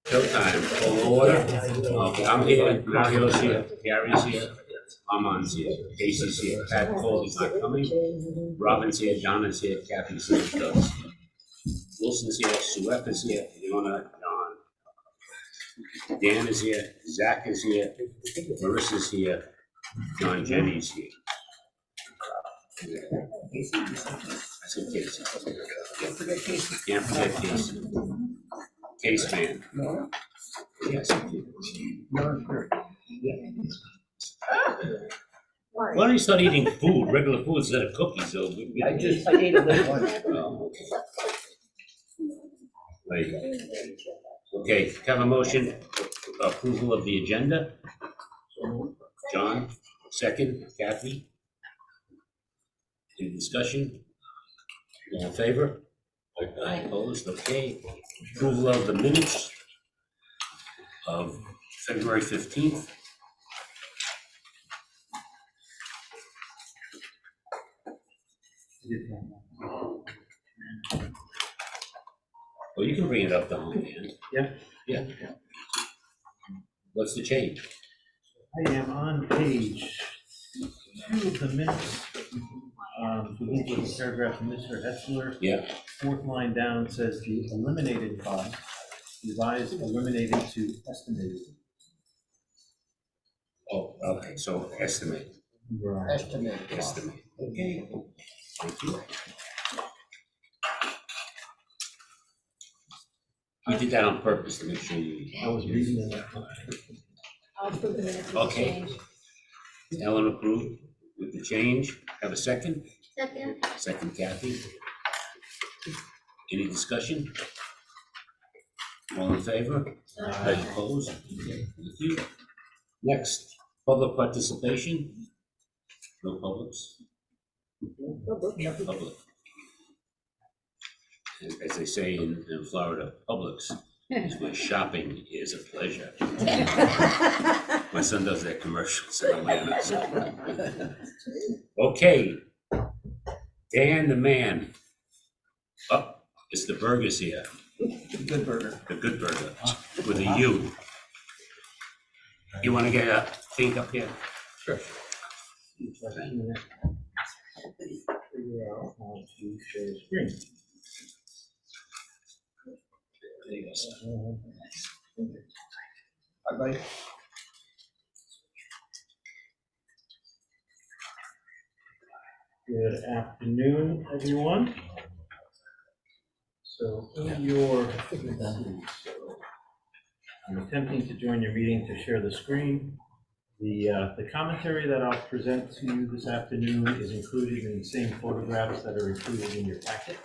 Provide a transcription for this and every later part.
Showtime, full order. I'm here, Mario's here, Gary's here, Armand's here, Casey's here, Pat Coley's not coming, Robin's here, Donna's here, Kathy's here, Doug's here. Wilson's here, Suep is here, Leona, John. Dan is here, Zach is here, Marissa's here, John Jenny's here. I said Casey. Can't forget Casey. Case man. Yes. Why don't you start eating food, regular food instead of cookies? So I ate a little one. Oh, okay. Okay, have a motion, approval of the agenda. John, second, Kathy. Any discussion? All in favor? Aye. Opposed? Okay. Approval of the minutes of February 15th. Well, you can bring it up to home, man. Yeah. Yeah. What's the change? I am on page 2 of the minutes. Begins with a paragraph from Mr. Hetzler. Yeah. Fourth line down says the eliminated cost, revised eliminated to estimated. Oh, okay, so estimate. Right. Estimate. Estimate. Okay. Thank you. You did that on purpose to make sure you. I was reading it. I'll approve the minutes with the Okay. change. Ellen approved with the change. Have a second? Second. Second, Kathy. Any discussion? All in favor? Aye. Opposed? Okay, thank you. Next, public participation. No publics? Public. As they say in Florida, Publix is where shopping is a pleasure. My son does that commercials in Atlanta. So. Okay, Dan the man. Oh, it's the burgers here. Good burger. The good burger with a U. You want to get a thing up here? Sure. Figure out how to share the screen. There you go. Bye-bye. Good afternoon, everyone. So in your, I'm attempting to join your meeting to share the screen. The commentary that I'll present to you this afternoon is included in the same photographs that are included in your packet.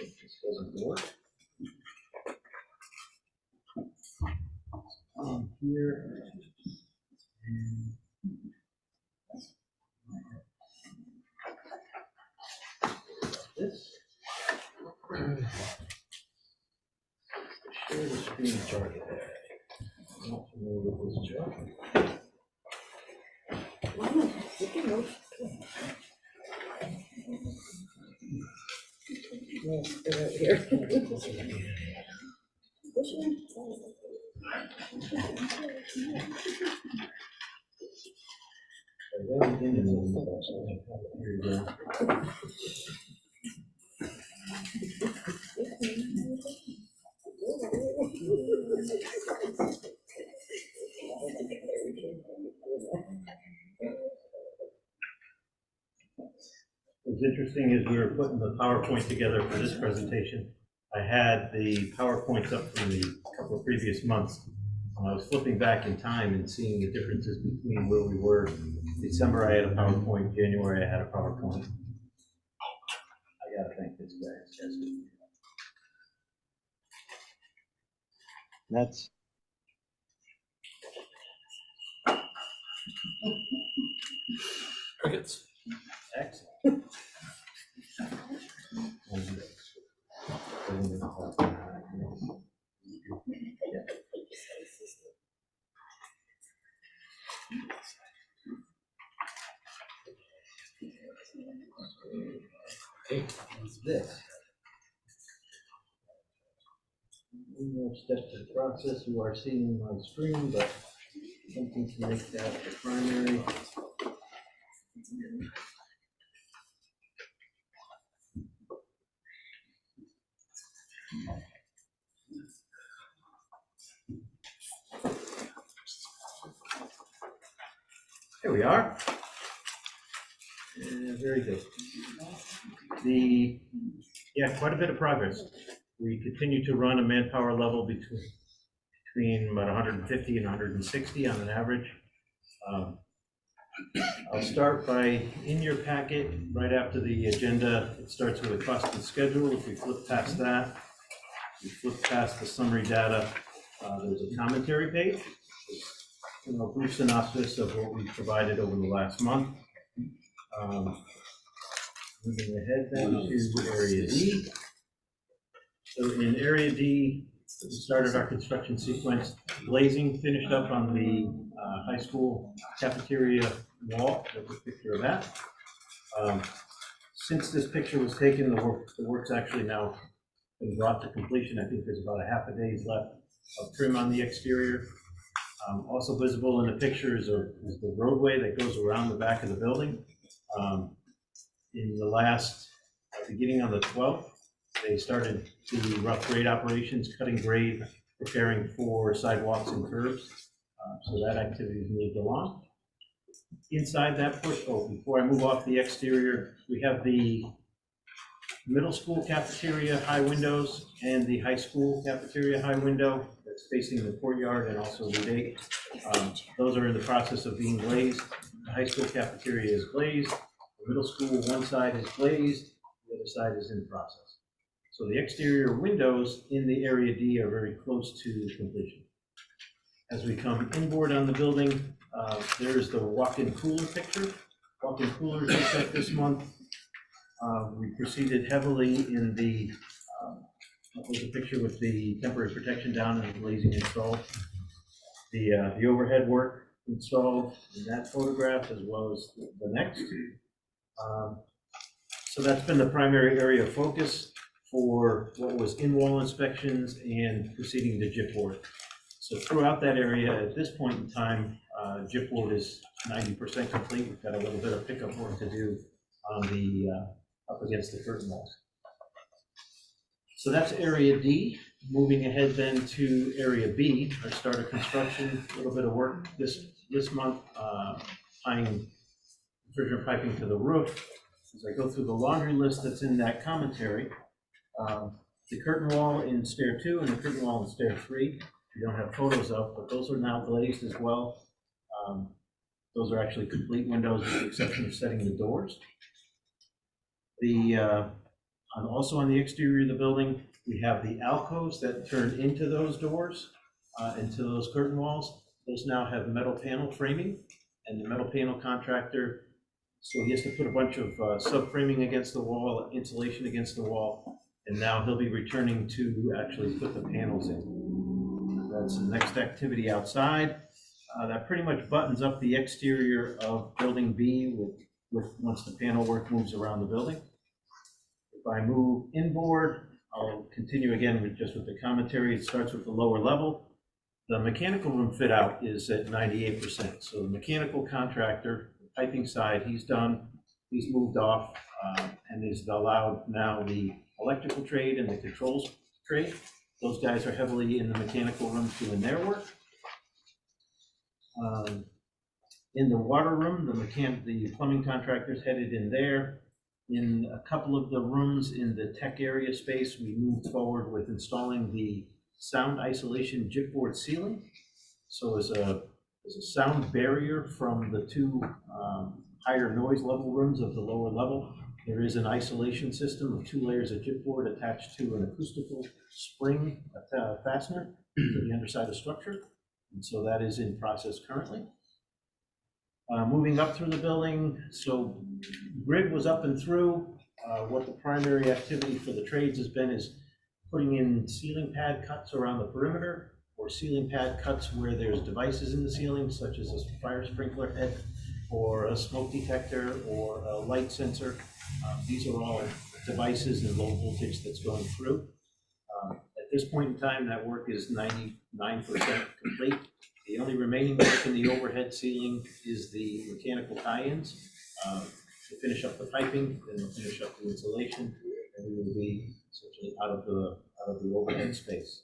If this doesn't work. Here. And this. Share the screen chart there. I'm not familiar with this chart. Here you go. What's interesting is we were putting the PowerPoint together for this presentation. I had the PowerPoints up from the couple of previous months. I was flipping back in time and seeing the differences between where we were. December, I had a PowerPoint. January, I had a PowerPoint. I gotta thank this guy. That's. Crickets. Excellent. Okay. What's this? One more step to the process. You are seeing my screen, but something to make that the primary. Here we are. Very good. Quite a bit of progress. We continue to run a manpower level between about 150 and 160 on an average. I'll start by, in your packet, right after the agenda, it starts with a cost and schedule. If we flip past that, we flip past the summary data, there's a commentary page. Brief synopsis of what we've provided over the last month. Moving ahead then to Area D. So in Area D, we started our construction sequence. Glazing finished up on the high school cafeteria wall. There's a picture of that. Since this picture was taken, the work's actually now been brought to completion. I think there's about a half a day's left of trim on the exterior. Also visible in the picture is the roadway that goes around the back of the building. In the beginning on the 12th, they started the rough grade operations, cutting grade, preparing for sidewalks and curbs. So that activity is moved along. Inside that before I move off the exterior, we have the middle school cafeteria high windows and the high school cafeteria high window that's facing the courtyard and also the gate. Those are in the process of being glazed. The high school cafeteria is glazed. The middle school, one side is glazed, the other side is in process. So the exterior windows in the Area D are very close to completion. As we come inboard on the building, there's the walk-in cooler picture. Walk-in coolers we set this month. We proceeded heavily in the, there's a picture with the temporary protection down and the glazing installed. The overhead work installed in that photograph as well as the next. So that's been the primary area of focus for what was in-wall inspections and proceeding to gypboard. So throughout that area, at this point in time, gypboard is 90% complete. We've got a little bit of pickup work to do on the up against the curtain walls. So that's Area D. Moving ahead then to Area B, our start of construction, a little bit of work this month, tying refrigerant piping to the roof. As I go through the laundry list that's in that commentary, the curtain wall in stair 2 and the curtain wall in stair 3, we don't have photos of, but those are now glazed as well. Those are actually complete windows with the exception of setting the doors. Also on the exterior of the building, we have the alcoves that turn into those doors, into those curtain walls. Those now have metal panel framing, and the metal panel contractor, so he has to put a bunch of subframing against the wall, insulation against the wall, and now he'll be returning to actually put the panels in. That's the next activity outside. That pretty much buttons up the exterior of Building B with once the panel work moves around the building. If I move inboard, I'll continue again with the commentary. It starts with the lower level. The mechanical room fit out is at 98%. So the mechanical contractor, the piping side, he's done. He's moved off and is allowed now the electrical trade and the controls trade. Those guys are heavily in the mechanical room doing their work. In the water room, the plumbing contractor's headed in there. In a couple of the rooms in the tech area space, we moved forward with installing the sound isolation gypboard ceiling. So as a sound barrier from the two higher noise level rooms of the lower level, there is an isolation system of 2 layers of gypboard attached to an acoustical spring fastener to the underside of the structure. And so that is in process currently. Moving up through the building, so grid was up and through. What the primary activity for the trades has been is putting in ceiling pad cuts around the perimeter, or ceiling pad cuts where there's devices in the ceiling, such as a fire sprinkler head, or a smoke detector, or a light sensor. These are all devices and low voltage that's going through. At this point in time, that work is 99% complete. The only remaining work in the overhead ceiling is the mechanical tie-ins. To finish up the piping, then we'll finish up the insulation, and we will be essentially out of the overhead space.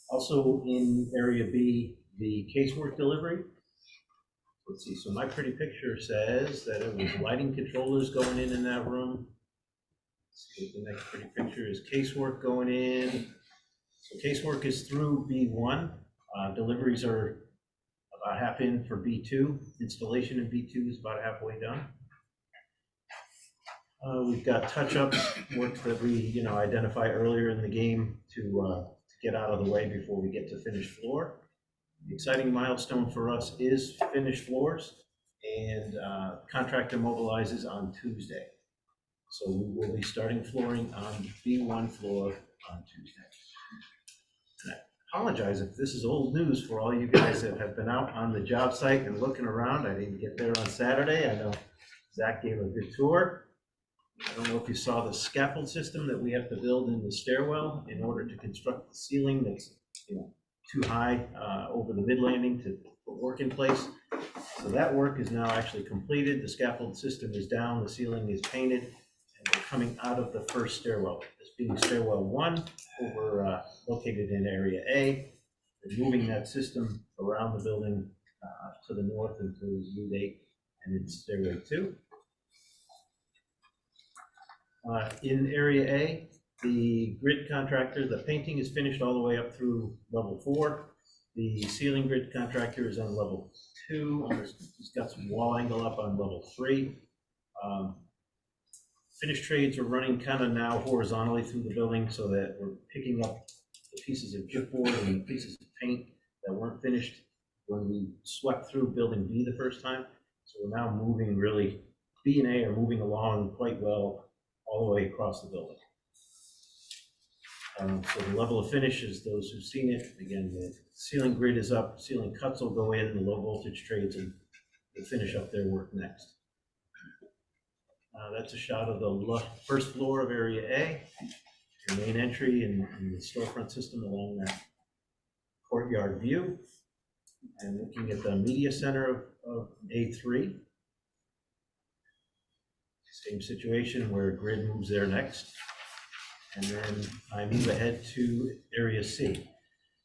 Also in area B, the casework delivery. Let's see, so my pretty picture says that it was lighting controllers going in that room. Let's see, the next pretty picture is casework going in. So casework is through B1. Deliveries are about half in for B2. Installation in B2 is about halfway done. We've got touch-ups, work that we identify earlier in the game to get out of the way before we get to finished floor. The exciting milestone for us is finished floors, and contractor mobilizes on Tuesday. So we will be starting flooring on B1 floor on Tuesday. And I apologize if this is old news for all you guys that have been out on the job site and looking around. I didn't get there on Saturday. I know Zach gave a good tour. I don't know if you saw the scaffold system that we have to build in the stairwell in order to construct the ceiling that's too high over the mid landing to put work in place. So that work is now actually completed. The scaffold system is down, the ceiling is painted, and we're coming out of the first stairwell. This being stairwell 1, over located in area A. We're moving that system around the building to the north into Route 8 and it's stairway 2. In area A, the grid contractor, the painting is finished all the way up through level 4. The ceiling grid contractor is on level 2. He's got some wall angle up on level 3. Finished trades are running kind of now horizontally through the building so that we're picking up the pieces of chipboard and the pieces of paint that weren't finished when we swept through building B the first time. So we're now moving really, B and A are moving along quite well all the way across the building. So the level of finish is those who've seen it. Again, the ceiling grid is up, ceiling cuts will go in, the low voltage trades and they'll finish up their work next. That's a shot of the first floor of area A, your main entry and the storefront system along that courtyard view. And looking at the media center of A3. Same situation where grid moves there next. And then I move ahead to area C.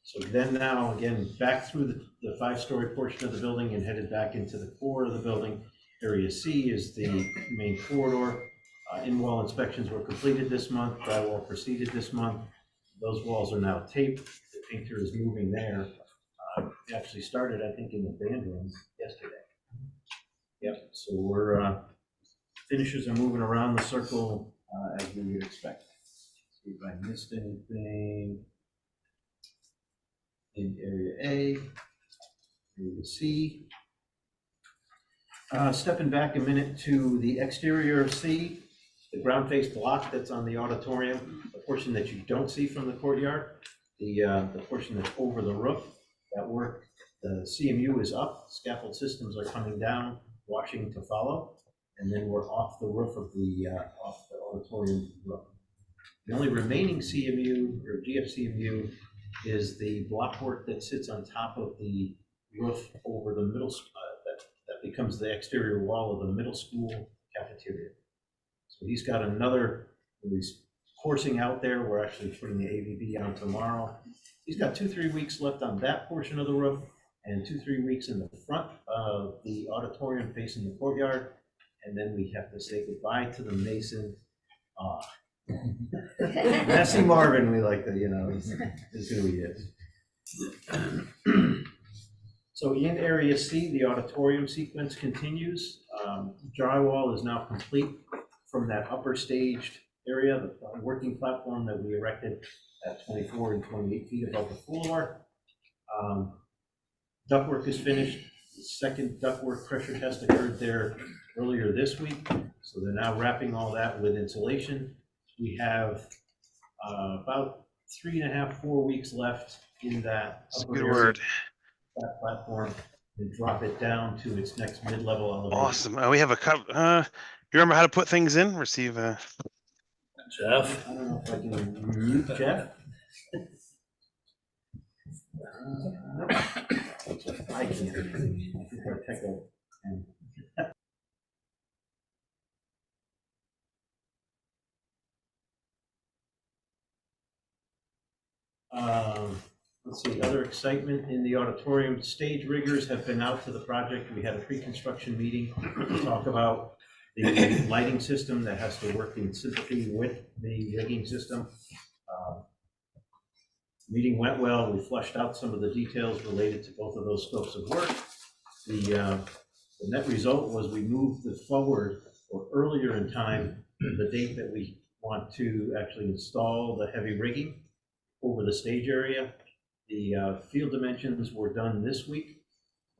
So then now, again, back through the 5-story portion of the building and headed back into the core of the building. Area C is the main corridor. In-wall inspections were completed this month. Drywall proceeded this month. Those walls are now taped. The painter is moving there. It actually started, I think, in the band room yesterday. Yep, so we're, finishers are moving around the circle as we would expect. See if I missed anything in area A, area C. Stepping back a minute to the exterior of C, the ground face block that's on the auditorium, the portion that you don't see from the courtyard, the portion that's over the roof, that work, the CMU is up, scaffold systems are coming down, washing to follow, and then we're off the roof of the auditorium roof. The only remaining CMU or GFCMU is the block work that sits on top of the roof over the middle school. That becomes the exterior wall of the middle school cafeteria. So he's got another, he's coursing out there. We're actually putting the AVB on tomorrow. He's got 2-3 weeks left on that portion of the roof and 2-3 weeks in the front of the auditorium facing the courtyard. And then we have to say goodbye to the mason. Messy Marvin, we like to, is who he is. So in area C, the auditorium sequence continues. Drywall is now complete from that upper staged area, the working platform that we erected at 24 and 28 feet above the floor. Ductwork is finished. The second ductwork pressure test occurred there earlier this week. So they're now wrapping all that with insulation. We have about 3.5-4 weeks left in that upper area. That platform and drop it down to its next mid-level elevation. Awesome. We have a cup. You remember how to put things in? Receive a. Jeff? I don't know if I can mute Jeff. I can't. I think our tech will- Let's see, other excitement in the auditorium. Stage riggers have been out to the project. We had a pre-construction meeting to talk about the lighting system that has to work in sympathy with the rigging system. Meeting went well. We flushed out some of the details related to both of those scopes of work. The net result was we moved it forward or earlier in time, the date that we want to actually install the heavy rigging over the stage area. The field dimensions were done this week.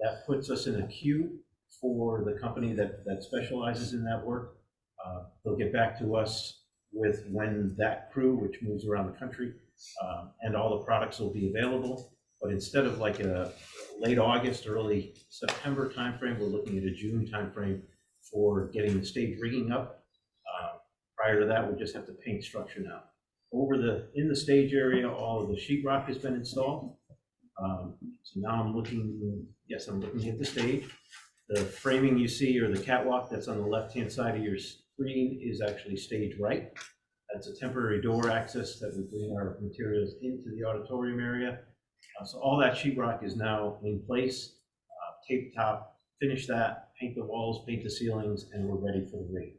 That puts us in a queue for the company that specializes in that work. They'll get back to us with when that crew, which moves around the country, and all the products will be available. But instead of like a late August, early September timeframe, we're looking at a June timeframe for getting the stage rigging up. Prior to that, we just have to paint structure now. In the stage area, all of the sheetrock has been installed. So now I'm looking at the stage. The framing you see, or the catwalk that's on the left-hand side of your screen, is actually stage right. That's a temporary door access that we bring our materials into the auditorium area. So all that sheetrock is now in place. Tape top, finish that, paint the walls, paint the ceilings, and we're ready for the rigging.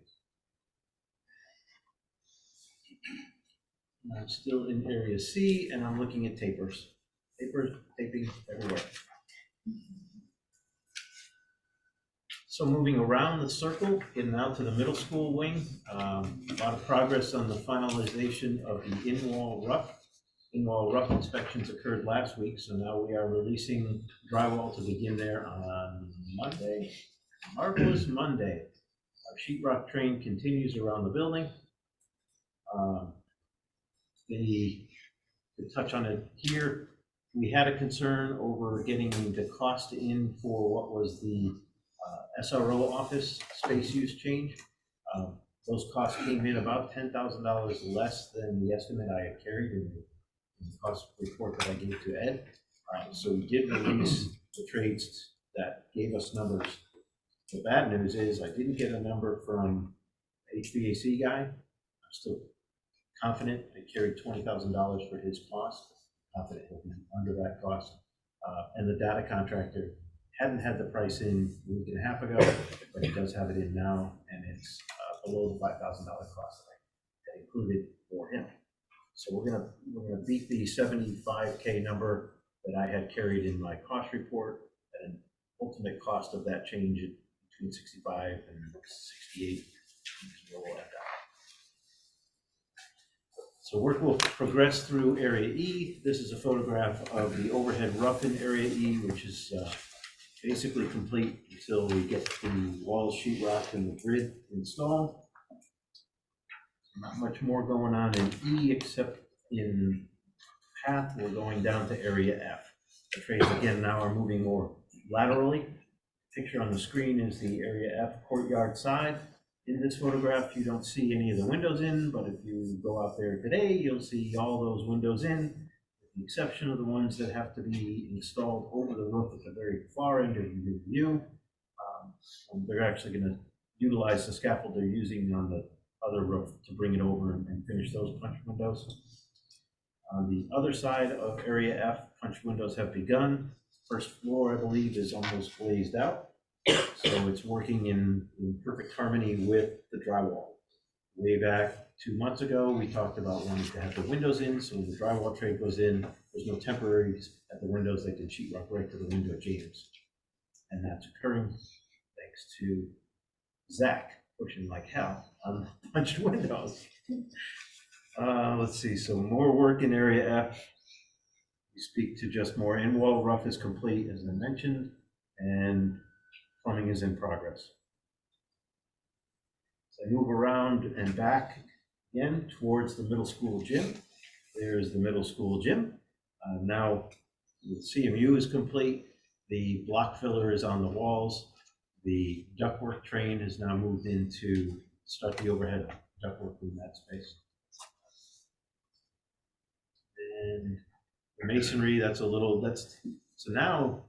I'm still in area C, and I'm looking at taping everywhere. So moving around the circle, getting out to the middle school wing, a lot of progress on the finalization of the in-wall rough. In-wall rough inspections occurred last week, so now we are releasing drywall to begin there on Monday. Marvelous Monday. Our sheetrock train continues around the building. To touch on it here, we had a concern over getting the cost in for what was the SRO office space use change. Those costs came in about $10,000 less than the estimate I had carried in the cost report that I gave to Ed. So we did release the trades that gave us numbers. The bad news is I didn't get a number from HVAC guy. I'm still confident. I carried $20,000 for his cost. Confident he'll be under that cost. And the data contractor hadn't had the price in a week and a half ago, but he does have it in now, and it's below the $5,000 cost that I included for him. So we're gonna beat the $75K number that I had carried in my cost report, and ultimate cost of that change between 65 and 68. We'll add that. So work will progress through Area E. This is a photograph of the overhead rough in Area E, which is basically complete until we get the walls, sheetrock, and the grid installed. Not much more going on in E except in path. We're going down to Area F. The trays again now are moving more laterally. Picture on the screen is the Area F courtyard side. In this photograph, you don't see any of the windows in, but if you go out there today, you'll see all those windows in, with the exception of the ones that have to be installed over the roof at the very far end of your view. They're actually going to utilize the scaffold they're using on the other roof to bring it over and finish those punch windows. On the other side of Area F, punch windows have begun. First floor, I believe, is almost glazed out. So it's working in perfect harmony with the drywall. Way back 2 months ago, we talked about wanting to have the windows in, so when the drywall tray goes in, there's no temporaries at the windows. They can sheetrock right to the window jambs. And that's occurring thanks to Zach pushing like hell on the punched windows. Let's see, so more work in Area F. We speak to just more in-wall rough is complete, as I mentioned, and plumbing is in progress. So I move around and back again towards the middle school gym. There's the middle school gym. Now the CMU is complete. The block filler is on the walls. The ductwork train has now moved in to start the overhead ductwork in that space. The masonry, so now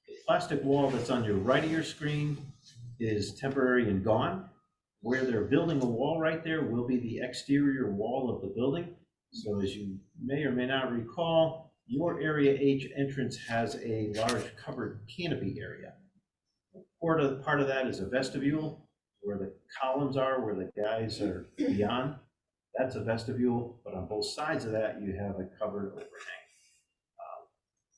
the plastic wall that's on your right of your screen is temporary and gone. Where they're building a wall right there will be the exterior wall of the building. So as you may or may not recall, your Area H entrance has a large covered canopy area. Part of that is a vestibule where the columns are, where the guys are beyond. That's a vestibule, but on both sides of that, you have a covered overhang.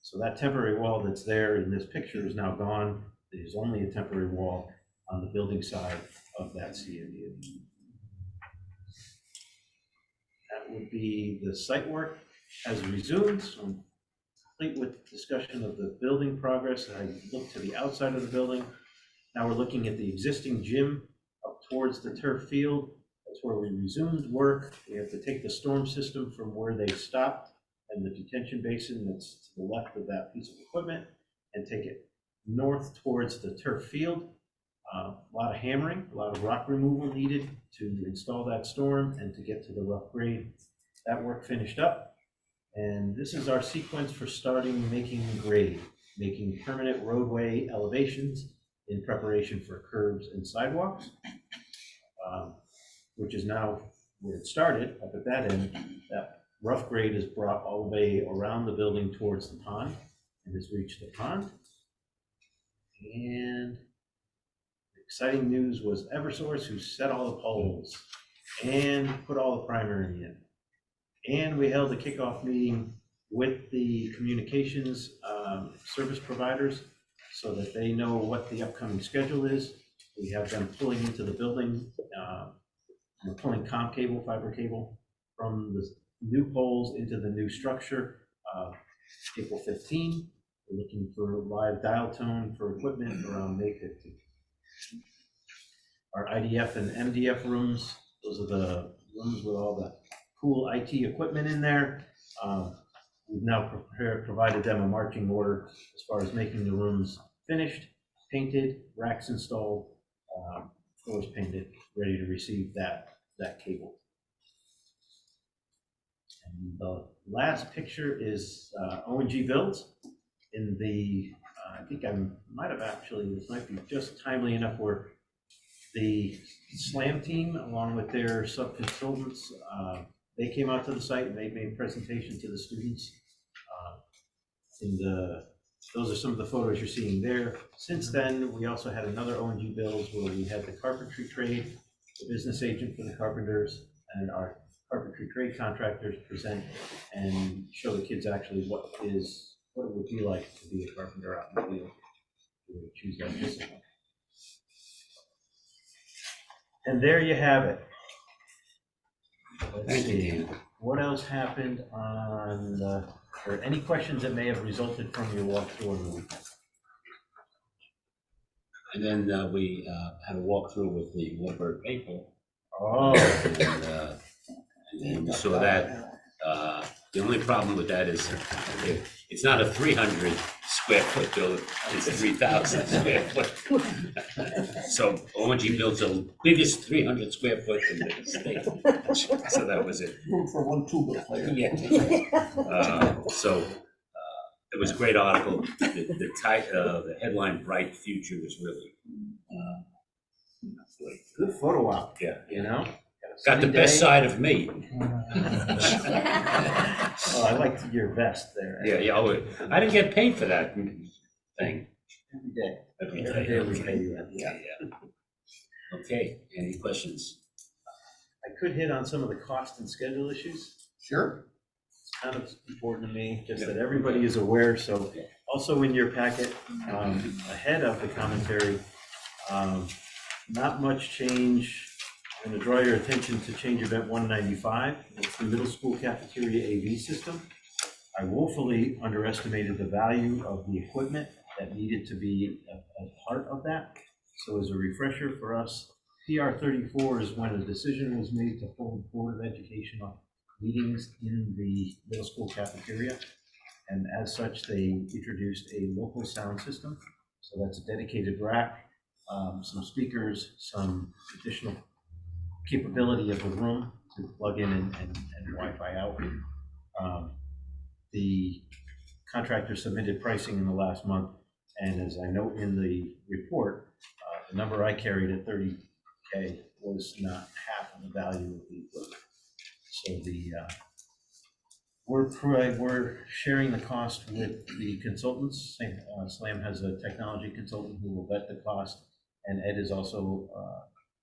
So that temporary wall that's there in this picture is now gone. There's only a temporary wall on the building side of that CMU. That would be the site work has resumed. So I'm complete with discussion of the building progress. I look to the outside of the building. Now we're looking at the existing gym up towards the turf field. That's where we resumed work. We have to take the storm system from where they stopped and the detention basin that's to the left of that piece of equipment and take it north towards the turf field. A lot of hammering, a lot of rock removal needed to install that storm and to get to the rough grade. That work finished up. And this is our sequence for starting making grade, making permanent roadway elevations in preparation for curbs and sidewalks, which is now where it started up at that end. That rough grade is brought all the way around the building towards the pond and has reached the pond. And exciting news was Eversource, who set all the poles and put all the primary in. And we held a kickoff meeting with the communications service providers so that they know what the upcoming schedule is. We have them pulling into the building. We're pulling comm cable, fiber cable from the new poles into the new structure. April 15. We're looking for live dial tone for equipment around May 15. Our IDF and MDF rooms, those are the rooms with all the cool IT equipment in there. We've now provided them a marching order as far as making the rooms finished, painted, racks installed, floors painted, ready to receive that cable. And the last picture is O&G builds in the, I think I might have actually, this might be just timely enough where the SLAM team, along with their sub-consultants, they came out to the site and they made a presentation to the students. Those are some of the photos you're seeing there. Since then, we also had another O&G builds where we had the carpentry trade, the business agent for the carpenters, and our carpentry trade contractors present and show the kids actually what it would be like to be a carpenter out in the field, to choose that discipline. And there you have it. Let's see, what else happened on or any questions that may have resulted from your walkthrough on the weekend? And then we had a walkthrough with the Warburg paper. Oh. And then we saw that. The only problem with that is it's not a 300 square foot building, it's 3,000 square foot. So O&G builds the biggest 300 square foot in the state. So that was it. Room for one tuba player. Yeah. So it was a great article. The headline "Bright Future" was really Good photo op. yeah. You know? Got the best side of me. Oh, I liked your vest there. Yeah. I didn't get paid for that thing. Every day. Every day we pay you. Yeah. Okay. Any questions? I could hit on some of the cost and schedule issues. Sure. It's kind of important to me, just that everybody is aware. So also in your packet, ahead of the commentary, not much change. I'm going to draw your attention to change event 195. It's the middle school cafeteria AV system. I woefully underestimated the value of the equipment that needed to be a part of that. So as a refresher for us, PR 34 is when a decision was made to hold Board of Educational meetings in the middle school cafeteria. And as such, they introduced a local sound system. So that's a dedicated rack, some speakers, some additional capability of the room to plug in and Wi-Fi out. the contractor submitted pricing in the last month, and as I note in the report, the number I carried at 30K was not half of the value of the equipment. So we're sharing the cost with the consultants. SLAM has a technology consultant who will vet the cost, and Ed is also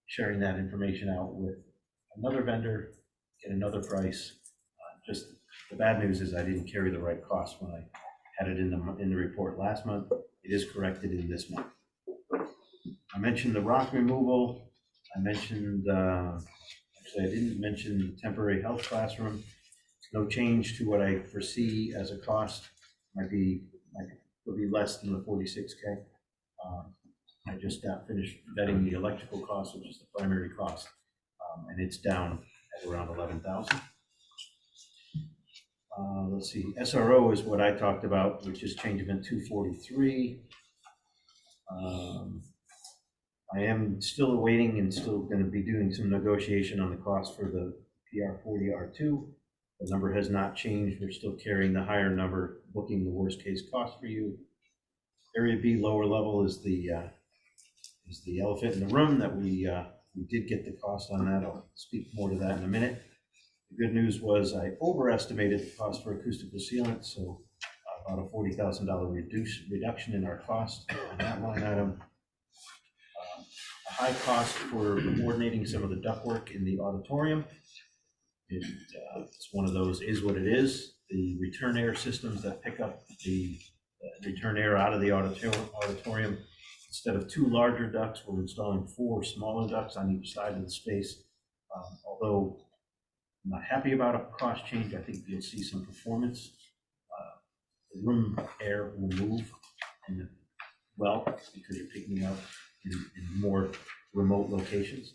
sharing that information out with another vendor, get another price. Just the bad news is I didn't carry the right cost when I had it in the report last month. It is corrected in this month. I mentioned the rock removal. I mentioned, actually I didn't mention the temporary health classroom. No change to what I foresee as a cost. Will be less than the 46K. I just got finished vetting the electrical cost, which is the primary cost, and it's down at around 11,000. Let's see, SRO is what I talked about, which is change event 243. I am still awaiting and still going to be doing some negotiation on the cost for the PR40R2. The number has not changed. We're still carrying the higher number, booking the worst case cost for you. Area B lower level is the elephant in the room that we did get the cost on that. I'll speak more to that in a minute. The good news was I overestimated the cost for acoustical sealant, so about a $40,000 reduction in our cost on that line item. A high cost for coordinating some of the ductwork in the auditorium. It's one of those is what it is. The return air systems that pick up the return air out of the auditorium, instead of 2 larger ducts, we're installing 4 smaller ducts on each side of the space. Although I'm not happy about a cost change, I think you'll see some performance. The room air will move well because you're picking up in more remote locations.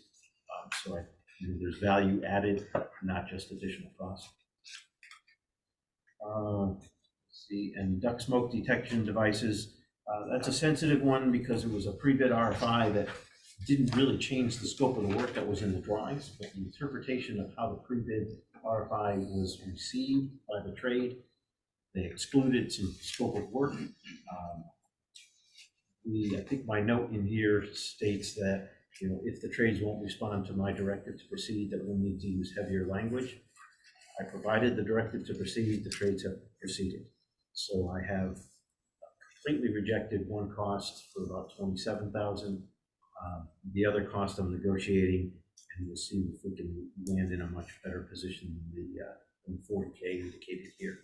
So there's value added, not just additional cost. See, and duct smoke detection devices. That's a sensitive one because it was a pre-bid RFI that didn't really change the scope of the work that was in the drawings, but the interpretation of how the pre-bid RFI was received by the trade, they excluded some scope of work. I think my note in here states that if the trades won't respond to my directive to proceed, that we'll need to use heavier language. I provided the directive to proceed, the trades have proceeded. So I have completely rejected one cost for about 27,000. The other cost I'm negotiating, and we'll see if we can land in a much better position than the 40K indicated here.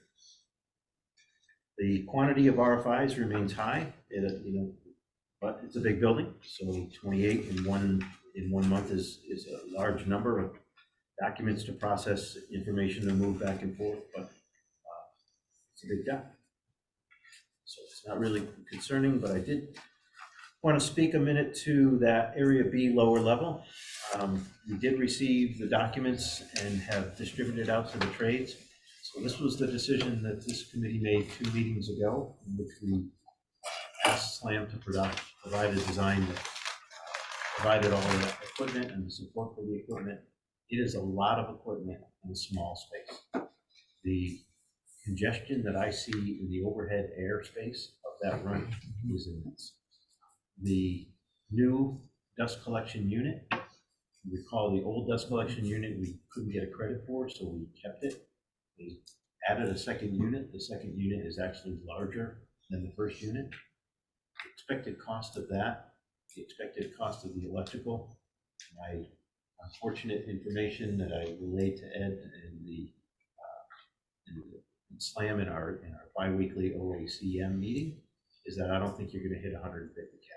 The quantity of RFIs remains high, but it's a big building, so 28 in one month is a large number of documents to process, information to move back and forth, but it's a big job. So it's not really concerning, but I did want to speak a minute to that Area B lower level. We did receive the documents and have distributed out to the trades. So this was the decision that this committee made 2 meetings ago, in which we asked SLAM to provide a design that provided all the equipment and the support for the equipment. It is a lot of equipment in a small space. The congestion that I see in the overhead airspace of that room is immense. The new dust collection unit, recall the old dust collection unit we couldn't get a credit for, so we kept it. They added a second unit. The second unit is actually larger than the first unit. The expected cost of that, the expected cost of the electrical, my unfortunate information that I relayed to Ed and the SLAM in our bi-weekly OACM meeting is that I don't think you're going to hit 150K.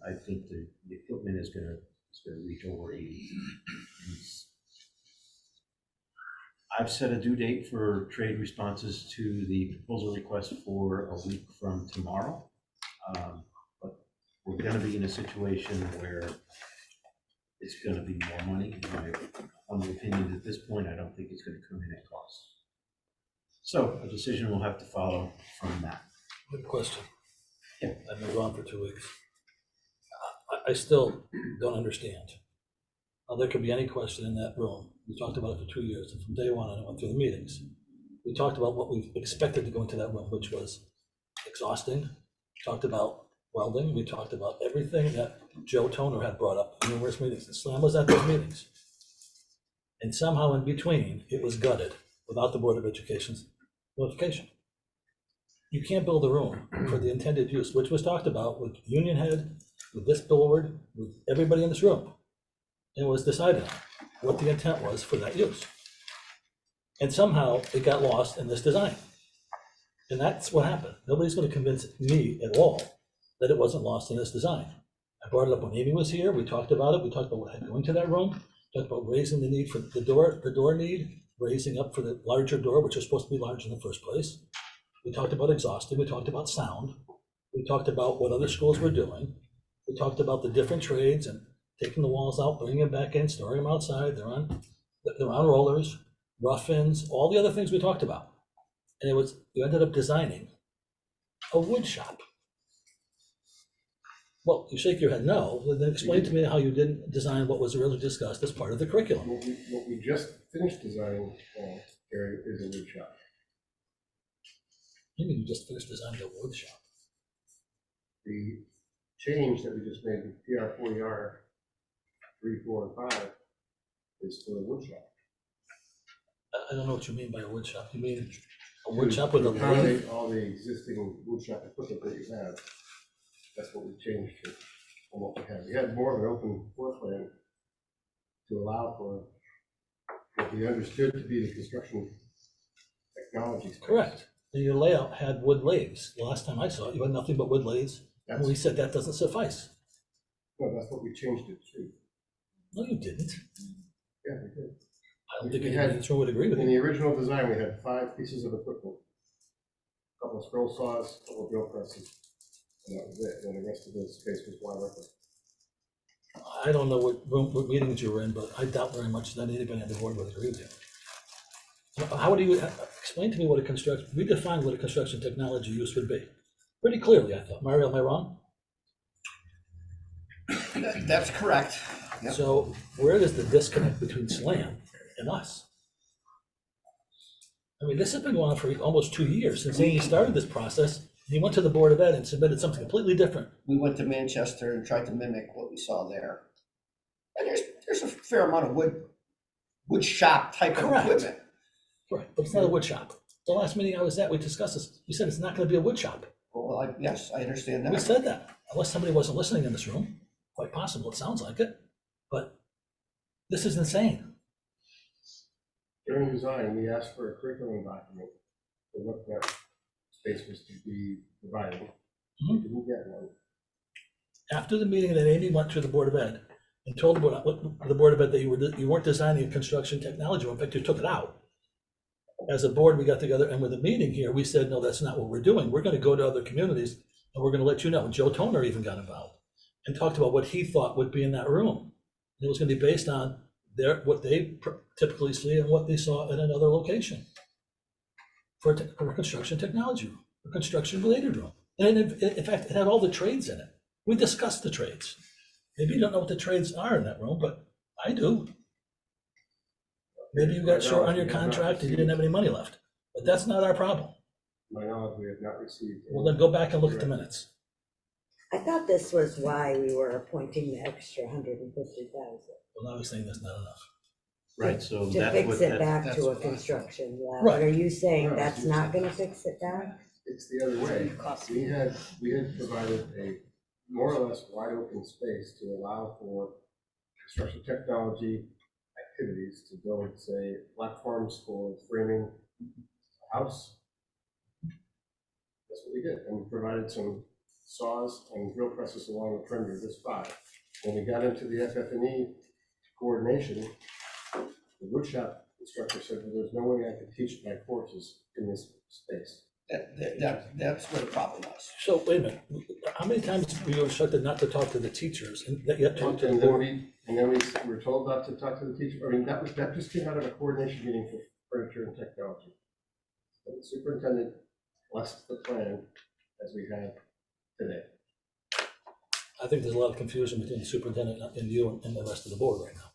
I think the equipment is going to reach over 80. I've set a due date for trade responses to the proposal request for a week from tomorrow. But we're going to be in a situation where it's going to be more money. In my humble opinion, at this point, I don't think it's going to come in at cost. So a decision will have to follow from that. Good question. Yeah. I've been gone for 2 weeks. I still don't understand how there could be any question in that room. We talked about it for 2 years, and from day one, I went through the meetings. We talked about what we expected to go into that room, which was exhausting. We talked about welding. We talked about everything that Joe Toner had brought up in numerous meetings. And Slam was at those meetings. And somehow in between, it was gutted without the Board of Education's notification. You can't build a room for the intended use, which was talked about with Union Head, with this board, with everybody in this room. And it was decided on what the intent was for that use. And somehow it got lost in this design. And that's what happened. Nobody's going to convince me at all that it wasn't lost in this design. I brought it up when Amy was here. We talked about it. We talked about what had going to that room. Talked about raising the need for the door need, raising up for the larger door, which was supposed to be large in the first place. We talked about exhausting. We talked about sound. We talked about what other schools were doing. We talked about the different trades and taking the walls out, bringing them back in, storing them outside. They're on rollers, rough-ins, all the other things we talked about. And you ended up designing a wood shop. Well, you shake your head no, then explain to me how you didn't design what was originally discussed as part of the curriculum. What we just finished designing, Gary, is a wood shop. You mean you just finished designing a wood shop? The change that we just made in PR 40R 3, 4, and 5 is for a wood shop. I don't know what you mean by a wood shop. You mean a wood shop with a lathe? Accommodate all the existing wood shop equipment that you have. That's what we changed from what we had. We had more of an open floor plan to allow for what we understood to be the construction technology space. Correct. And your layout had wood lathes. The last time I saw it, you had nothing but wood lathes. And That's, we said that doesn't suffice. no, that's what we changed it to. No, you didn't. Yeah, we did. I don't think We anyone in had- this room would agree with In you. the original design, we had 5 pieces of equipment. A couple of scroll saws, a couple of drill presses, and that was it. And the rest of the space was wide open. I don't know what meetings you were in, but I doubt very much that anybody on the board would agree with you. How do you, explain to me what redefine what a construction technology use would be? Pretty clearly, I thought. Mario, am I wrong? That's correct. Yep. So where is the disconnect between SLAM and us? I mean, this has been going on for almost 2 years since Amy started this process. He went to the Board of Ed and submitted something completely different. We went to Manchester and tried to mimic what we saw there. And there's a fair amount of wood shop type of Correct. equipment. Right, but it's not a wood shop. The last meeting I was at, we discussed this. You said it's not gonna be a wood shop. Well, yes, I understand We that. said that, unless somebody wasn't listening in this room. Quite possible, it sounds like it. But this is insane. During design, we asked for a curriculum document for what that space was to be provided. We didn't get one. After the meeting that Amy went to the Board of Ed and told the Board of Ed that you weren't designing a construction technology, in fact, you took it out. As a board, we got together and with a meeting here, we said, no, that's not what we're doing. We're gonna go to other communities and we're gonna let you know. And Joe Toner even got involved and talked about what he thought would be in that room. And it was gonna be based on what they typically see and what they saw in another location for a construction technology room, a construction related room. And in fact, it had all the trades in it. We discussed the trades. Maybe you don't know what the trades are in that room, but I do. Maybe you got short on your contract and you didn't have any money left, but that's not our problem. To my knowledge, we have not received. Well, then go back and look at the minutes. I thought this was why we were appointing the extra 150,000, Well, now he's saying that's not enough. Right, so to that's fix what, it back that's to a what I thought. construction lab. Right. But are you saying No, that's not gonna fix it back? It's the other way. We had provided a more or less wide open space to allow for construction technology activities to build, say, platforms for framing a house. That's what we did, and we provided some saws and drill presses along the perimeter of this spot. When we got into the FF&E coordination, the woodshop instructor said, well, there's no way I could teach my courses in this space. That's where the problem was. So wait a minute, how many times were you instructed not to talk to the teachers and that yet talk to the And then board? we were told not to talk to the teacher. I mean, that just came out of a coordination meeting for furniture and technology. And the superintendent blessed the plan as we have today. I think there's a lot of confusion between the superintendent and you and the rest of the board right now.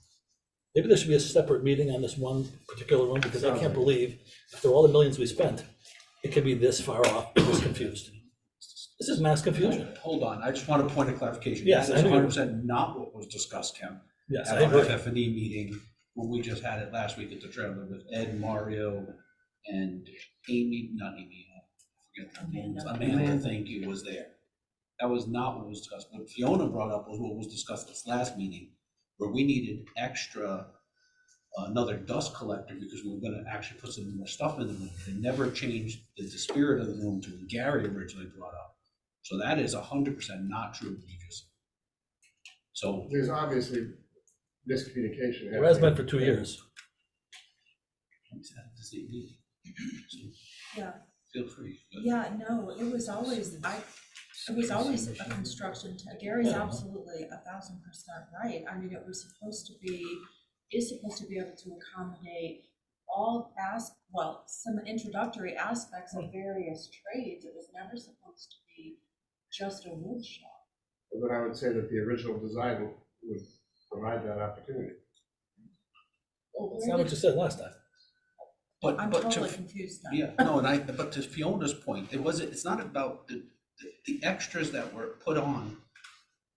Maybe there should be a separate meeting on this one particular room, because I can't believe, after all the millions we spent, it could be this far off, this confused. This is mass confusion. Hold on, I just want a point of clarification. Yes, That I is know. 100% not what was discussed, Kim. Yes, At I our agree. FF&E meeting, when we just had it last week at the trailer with Ed, Mario, and Amy, not Amy, I forget her name, Amanda, thank you, was there. That was not what was discussed. What Fiona brought up was what was discussed this last meeting, where we needed extra, another dust collector, because we were gonna actually put some more stuff in the room. It never changed the spirit of the room to what Gary originally brought up. So that is 100% not true, what you just said. So, There's obviously miscommunication. It has been for 2 years. it's at the same meeting. So, Yeah. feel free. Yeah, no, it was always, it was always a construction, Gary's absolutely 1,000% right. I mean, it was supposed to be, is supposed to be able to accommodate all well, some introductory aspects of various trades. It was never supposed to be just a wood shop. But I would say that the original design would provide that opportunity. That's not what you said last time. I'm But totally to, confused now. yeah, no, but to Fiona's point, it's not about the extras that were put on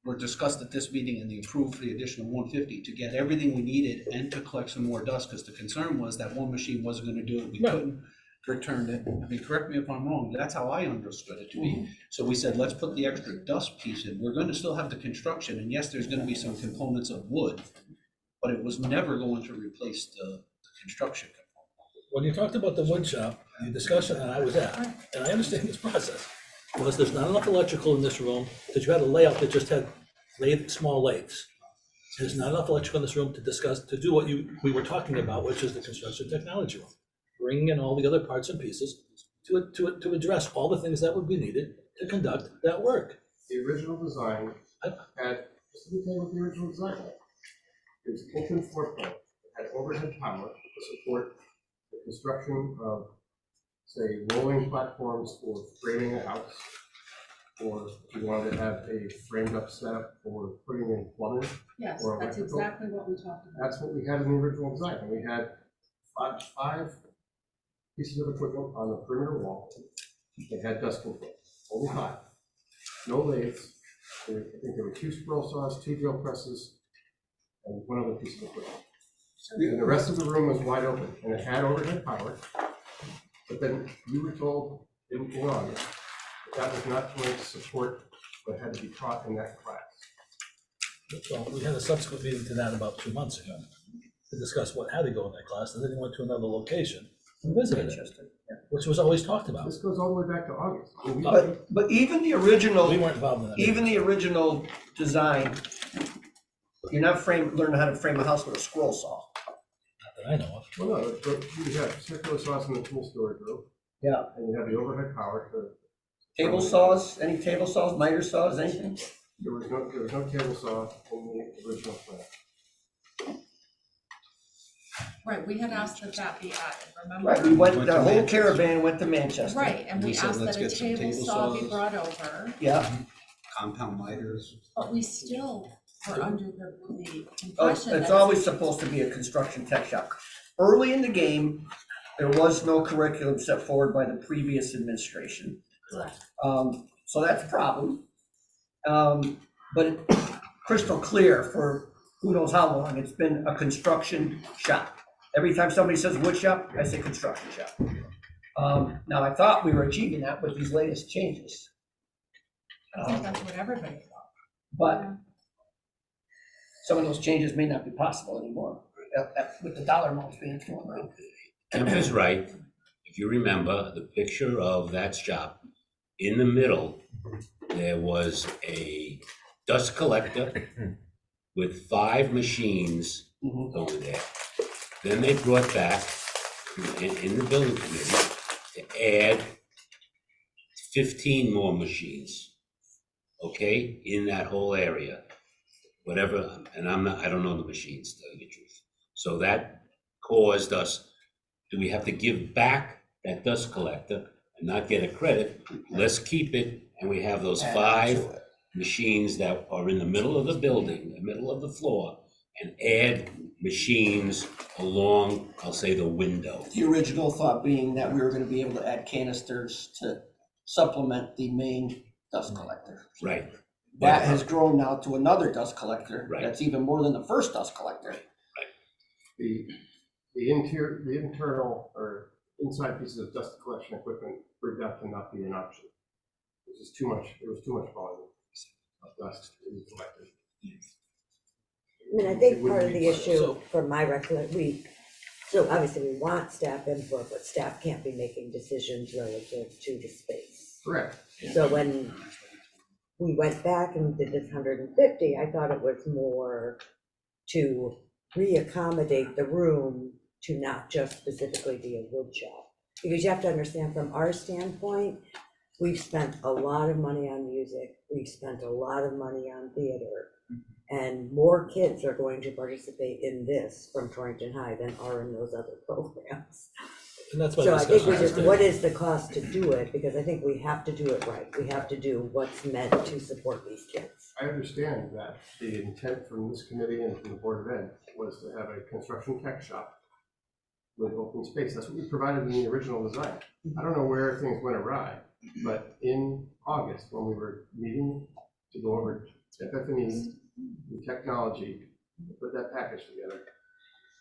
were discussed at this meeting and they approved for the additional 150 to get everything we needed and to collect some more dust, because the concern was that one machine wasn't gonna do it, we Right. couldn't return it. I mean, correct me if I'm wrong, that's how I understood it to be. So we said, let's put the extra dust piece in, we're gonna still have the construction, and yes, there's gonna be some components of wood, but it was never going to replace the construction component. When you talked about the wood shop, the discussion that I was at, and I understand this process, was there's not enough electrical in this room, that you had a layout that just had small lathes. There's not enough electrical in this room to do what we were talking about, which is the construction technology room. Bringing in all the other parts and pieces to address all the things that would be needed to conduct that work. The original design had, just let me tell you what the original design had. It was an open floor plan, it had overhead power to support the construction of, say, rolling platforms for framing a house, or if you wanted to have a framed up setup for putting in plumbing. Yes, Or that's electrical. exactly what we talked about. That's what we had in the original design, and we had five pieces of equipment on the perimeter wall. They had dust control, only 5. No lathes. I think there were 2 scroll saws, 2 drill presses, and 1 other piece of equipment. And the rest of the room was wide open, and it had overhead power. But then you were told in August that was not going to support what had to be taught in that class. So we had a subsequent meeting to that about 2 months ago to discuss what had to go in that class, and then he went to another location and visited it, which was always talked about. This goes all the way back to August. I mean, But even the original, We weren't involved in that. even the original design, you're not learning how to frame a house with a scroll saw. Not that I know of. Well, no, but you have circular saws in the tool storage room, Yeah. and you have the overhead power to. Table saws, any table saws, miter saws, anything? There was no table saw in the original plan. Right, we had asked that that be added, remember? Right, we went, Went the to whole Manchester. caravan went to Manchester. Right, and We we said, asked let's that a get some table table saw be saws. brought over, Yeah, Compound miters. but we still were under the oh, impression that. it's always supposed to be a construction tech shop. Early in the game, there was no curriculum set forward by the previous administration. Correct. So that's a problem. But it's crystal clear for who knows how long, it's been a construction shop. Every time somebody says wood shop, I say construction shop. Now, I thought we were achieving that with these latest changes. I think that's what everybody thought. But some of those changes may not be possible anymore, with the dollar amounts being thrown around. Kim is right. If you remember the picture of that shop, in the middle, there was a dust collector with 5 machines over there. Then they brought back in the building committee to add 15 more machines, okay, in that whole area. Whatever, and I don't know the machines, to tell you the truth. So that caused us, do we have to give back that dust collector and not get a credit? Let's keep it, and we have those 5 machines that are in the middle of the building, the middle of the floor, and add machines along, I'll say, the window. The original thought being that we were gonna be able to add canisters to supplement the main dust collector. Right. That has grown now to another dust collector. Right. That's even more than the first dust collector. The internal or inside pieces of dust collection equipment proved out to not be an option. It was too much volume of dust to be collected. I mean, I think part of the issue, So- from my recollection, so obviously we want staff input, but staff can't be making decisions relative to the space. Correct. So when we went back and did this 150, I thought it was more to reaccommodate the room to not just specifically be a wood shop. Because you have to understand, from our standpoint, we've spent a lot of money on music, we've spent a lot of money on theater, and more kids are going to participate in this from Torrington High than are in those other programs. And that's my So I think we're discussion. just, what is the cost to do it? Because I think we have to do it right. We have to do what's meant to support these kids. I understand that the intent from this committee and from the Board of Ed was to have a construction tech shop with open space. That's what we provided in the original design. I don't know where things went awry, but in August, when we were meeting to go over FF&E, the technology, to put that package together,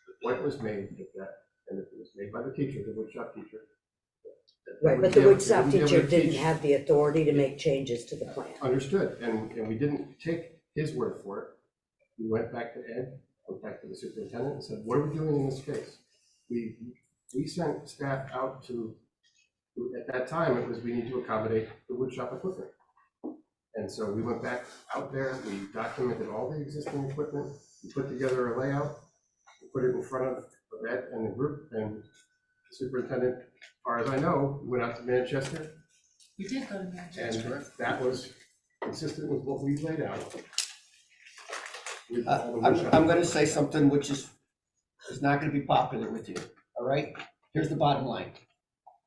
the point was made that, and it was made by the teacher, the woodshop teacher. that they Right, would but be the able- woodshop they would be able to teacher didn't teach. have the authority to make changes to the plan. Understood, and we didn't take his word for it. We went back to Ed, went back to the superintendent and said, what are we doing in this space? We sent staff out to, at that time, it was, we need to accommodate the woodshop equipment. And so we went back out there, we documented all the existing equipment, we put together a layout, we put it in front of Ed and the group, and the superintendent, as far as I know, went out to Manchester, We did go to Manchester. and that was consistent with what we laid out. With all the woodshop I'm gonna equipment. say something which is not gonna be popular with you, all right? Here's the bottom line.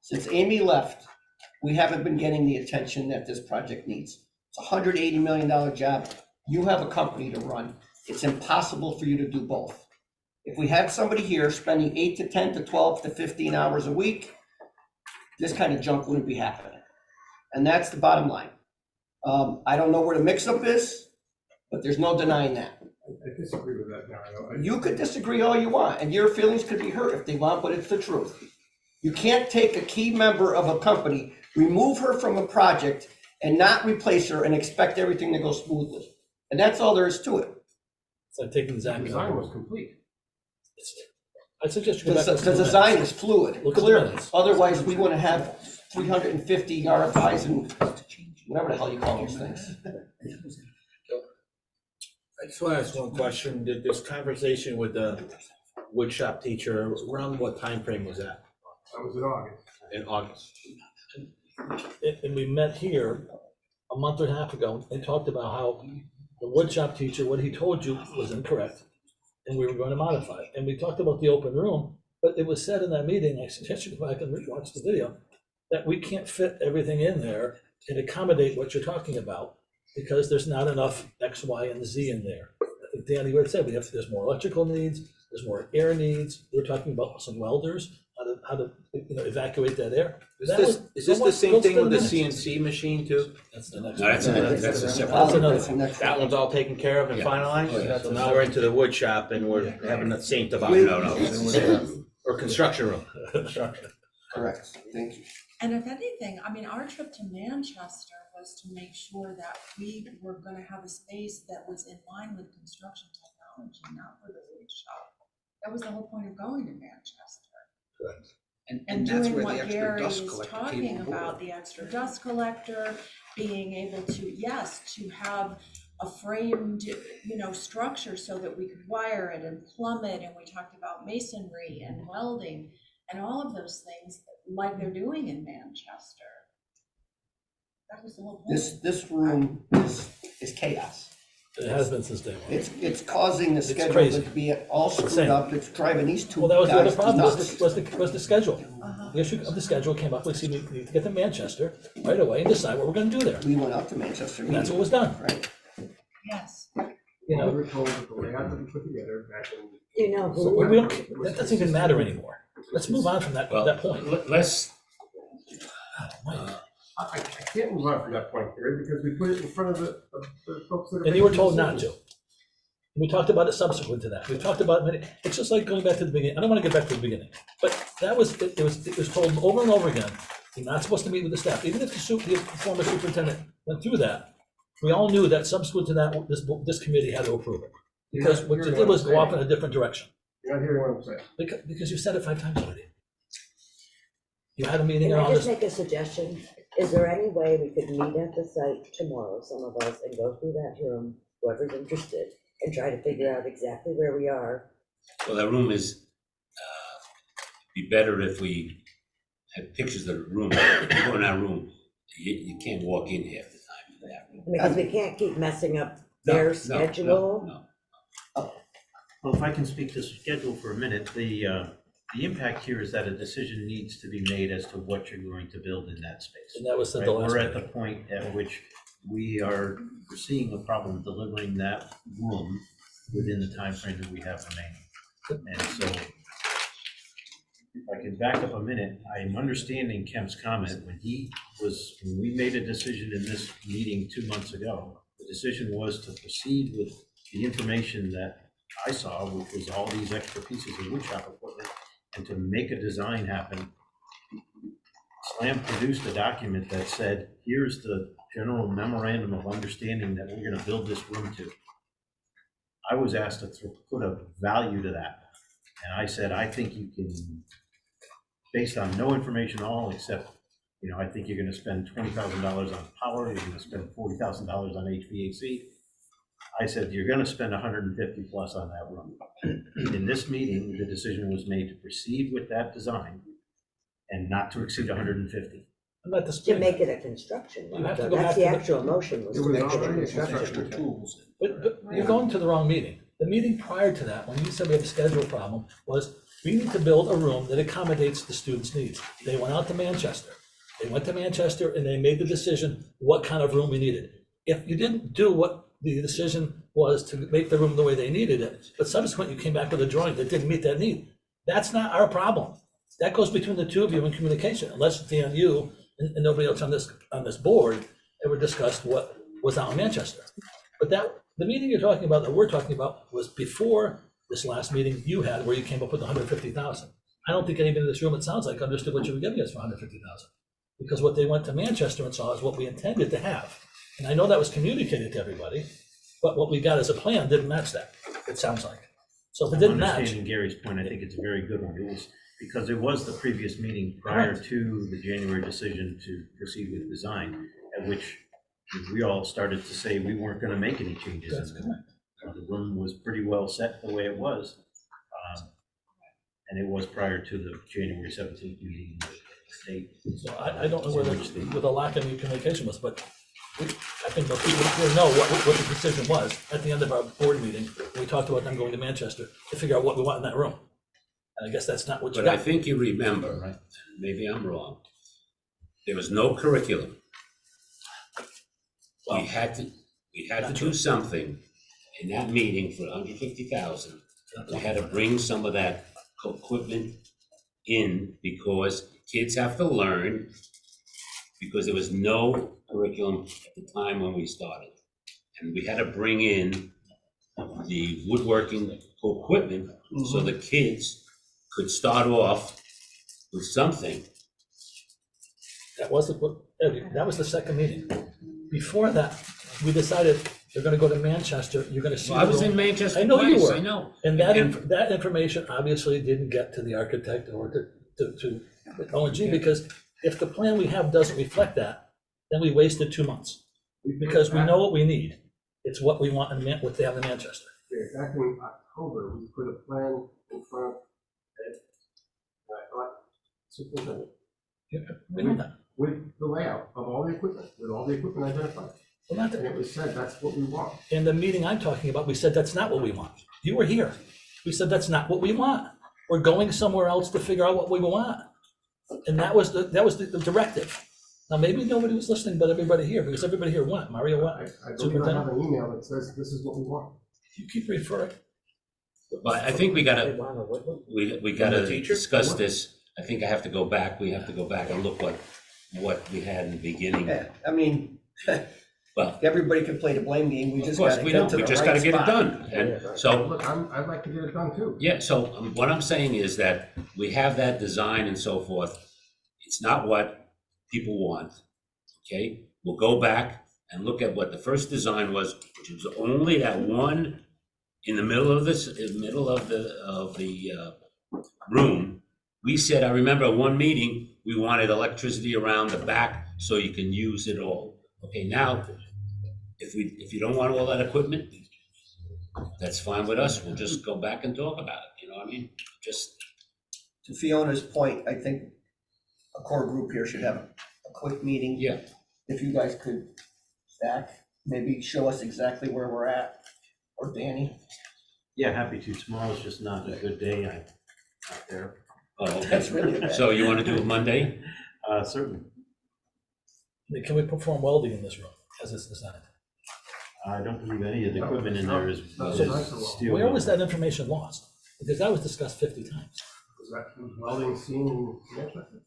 Since Amy left, we haven't been getting the attention that this project needs. It's a $180 million job. You have a company to run. It's impossible for you to do both. If we had somebody here spending 8 to 10 to 12 to 15 hours a week, this kind of junk wouldn't be happening. And that's the bottom line. I don't know where the mix-up is, but there's no denying that. I disagree with that, Mario. You could disagree all you want, and your feelings could be hurt if they want, but it's the truth. You can't take a key member of a company, remove her from a project, and not replace her and expect everything to go smoothly. And that's all there is to it. It's like taking The Zach. design was complete. I suggest you The go back. and the look at design minutes. is fluid, Look at the clearly. minutes. Otherwise, we wouldn't have 350 RFIs and whatever the hell you call those things. I just want to ask one question. Did this conversation with the woodshop teacher, around what time frame was that? That was in August. In August? And we met here a month and a half ago and talked about how the woodshop teacher, what he told you was incorrect, and we were going to modify it. And we talked about the open room, but it was said in that meeting, I suggest you go back and watch the video, that we can't fit everything in there and accommodate what you're talking about, because there's not enough X, Y, and Z in there. I think Danny would say there's more electrical needs, there's more air needs. We're talking about some welders, how to evacuate that air. Is That this, was- is this go the watch- same go thing spend with the a minute. CNC machine too? That's the next. No, that's one. that's a separate. That's another That's the next That one. one's all taken care of and Yeah. finalized? Oh, yeah. So now we're into the wood shop and we're having the same about. No. Or construction room. Correct, thank you. And if anything, I mean, our trip to Manchester was to make sure that we were gonna have a space that was in line with construction technology, not for the wood shop. That was the whole point of going to Manchester. And that's doing where the what extra Gary dust is collector talking came on board. about, the extra dust collector, being able to, yes, to have a framed, structure so that we could wire it and plumb it, and we talked about masonry and welding and all of those things like they're doing in Manchester. That was the whole point. This room is chaos. It has been since day one. It's causing the It's schedule crazy. to be all screwed Insane. up. It's driving these two Well, that was the other guys problem, nuts. was the schedule. Uh-huh. The issue of the schedule came up, we see, we need to get to Manchester right away and decide what we're gonna do there. We went out to Manchester. And that's what was done. Right. Yes. You know? We were told that the layout that we put together back in. You know, So who, we don't, that doesn't even matter anymore. Let's move on from that, Well, that point. let's, I can't move on from that point, Gary, because we put it in front of the folks that are. And you were making told not to. decisions. We talked about it subsequent to that. We talked about, it's just like going back to the beginning. I don't want to get back to the beginning. But that was, it was told over and over again, you're not supposed to meet with the staff. Even if the former superintendent went through that, we all knew that subsequent to that, this committee had to approve it. Because what you did was go off in a different direction. You're not hearing what I'm saying. Because you said it 5 times already. You had a meeting can I around just this. make a suggestion? Is there any way we could meet at the site tomorrow, some of us, and go through that room, whoever's interested, and try to figure out exactly where we are? well, that room is, be better if we had pictures of the room. If you go in that room, you can't walk in half the time in that room. Because we can't keep messing up No, their no, schedule. no. Well, if I can speak to schedule for a minute, the impact here is that a decision needs to be made as to what you're going to build in that space. And that was said Right, the last we're at the meeting. point at which we are seeing a problem delivering that room within the time frame that we have remaining. And so, if I can back up a minute, I'm understanding Kemp's comment when we made a decision in this meeting 2 months ago. The decision was to proceed with the information that I saw, which was all these extra pieces of woodshop equipment, and to make a design happen. SLAM produced a document that said, here's the general memorandum of understanding that we're gonna build this room to. I was asked to put a value to that. And I said, I think you can, based on no information at all, except, I think you're gonna spend $20,000 on power, you're gonna spend $40,000 on HVAC. I said, you're gonna spend 150 plus on that room. In this meeting, the decision was made to proceed with that design and not to exceed 150. I'm not To disputing make that. it a construction You room. have to So go that's back the to the- actual motion, was It to was make it a already construction Extra room. tools. But you're going to the wrong meeting. The meeting prior to that, when you said we have a schedule problem, was we need to build a room that accommodates the students' needs. They went out to Manchester. They went to Manchester and they made the decision what kind of room we needed. If you didn't do what the decision was to make the room the way they needed it, but subsequently you came back with a drawing that didn't meet that need, that's not our problem. That goes between the two of you in communication, unless Dan, you and nobody else on this board ever discussed what was out in Manchester. But the meeting you're talking about, that we're talking about, was before this last meeting you had where you came up with 150,000. I don't think anybody in this room, it sounds like, understood what you were giving us for 150,000. Because what they went to Manchester and saw is what we intended to have. And I know that was communicated to everybody, but what we got as a plan didn't match that, it sounds like. So if it didn't match, Understanding Gary's point, I think it's a very good one. It was because it was the previous meeting prior Correct. to the January decision to proceed with design, at which we all started to say we weren't gonna make any changes. that's in the correct. room. The room was pretty well set the way it was. And it was prior to the January 17th meeting with the state. So I don't know where the lack of communication was, but I think most people here know what the decision was at the end of our board meeting. We talked about them going to Manchester to figure out what we want in that room. And I guess that's not what you But I got. think you remember, right, maybe I'm wrong, there was no curriculum. We had to do something in that meeting for 150,000. We had to bring some of that equipment in because kids have to learn, because there was no curriculum at the time when we started. And we had to bring in the woodworking equipment so the kids could start off with something. That was the second meeting. Before that, we decided they're gonna go to Manchester, you're gonna see. Well, I the was room. in Manchester I know you twice, were. I know. And that information obviously didn't get to the architect or to O&G, because if the plan we have doesn't reflect that, then we wasted 2 months. Because we know what we need. It's what we want and what they have in Manchester. Yeah, back in October, we put a plan in front of Ed. And I thought, superintendent, We know that. with the layout of all the equipment, with all the equipment identified. Well, not And that, it was said, that's what we want. in the meeting I'm talking about, we said that's not what we want. You were here. We said that's not what we want. We're going somewhere else to figure out what we want. And that was the directive. Now, maybe nobody was listening but everybody here, because everybody here went. Mario I went. believe I have an email that says, this is what we want. You keep referring. But I think we gotta, They want a woodland. we gotta The teacher? discuss this. I think I have to go back, we have to go back and look what we had in the beginning. Yeah, I mean, Well, everybody can play the blame game, we of just course, gotta we get don't, to we the just right gotta get it spot. done. And so, Look, I'd like to get it done too. yeah, so what I'm saying is that we have that design and so forth. It's not what people want, okay? We'll go back and look at what the first design was, which was only that one in the middle of this, in the middle of the room. We said, I remember one meeting, we wanted electricity around the back so you can use it all. Okay, now, if you don't want all that equipment, that's fine with us. We'll just go back and talk about it, you know what I mean? Just, To Fiona's point, I think a core group here should have a quick meeting. yeah, If you guys could, Zach, maybe show us exactly where we're at, or Danny. Yeah, happy to. Tomorrow's just not a good day. I'm not there. oh, okay. That's really bad. So you wanna do it Monday? Certainly. Can we perform welding in this room as it's designed? I don't believe any of the equipment in there is steel. Where was that information lost? Because that was discussed 50 times. Was that welding seen in Manchester?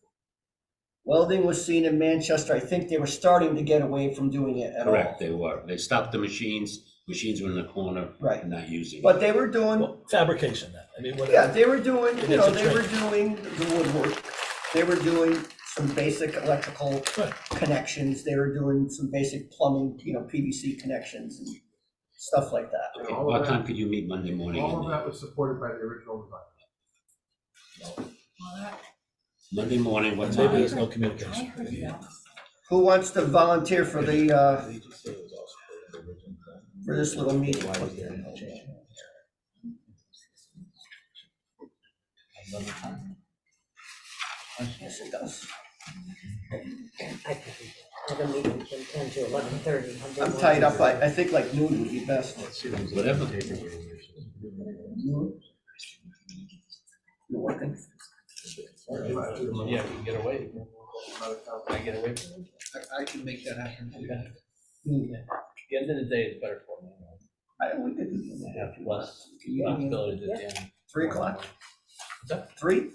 Welding was seen in Manchester, I think they were starting to get away from doing it at all. Correct, they were. They stopped the machines were in the corner Right. and not using it. But they were doing, Well, fabrication then, I mean, what? yeah, they were doing, It you know, is a they were trade. doing the woodwork. They were doing some basic electrical Right. connections, they were doing some basic plumbing, you know, PVC connections and stuff like that. Okay, all of what that- time could you meet Monday morning? All of that was supported by the original design. Well, that, Monday morning, what Maybe time? there's no I communication. heard that. Who wants to volunteer for for this little meeting? Yes, it does. I could have a meeting from 10 to 11:30. I'm tied up, I think like noon would be best. Whatever. Noon? You're working? Yeah, we can get away. I get away from it? I can make that happen. Noon. The end of the day is better for me. We could do that. Less responsibility to Yeah. Dan. 3 o'clock? that? 3?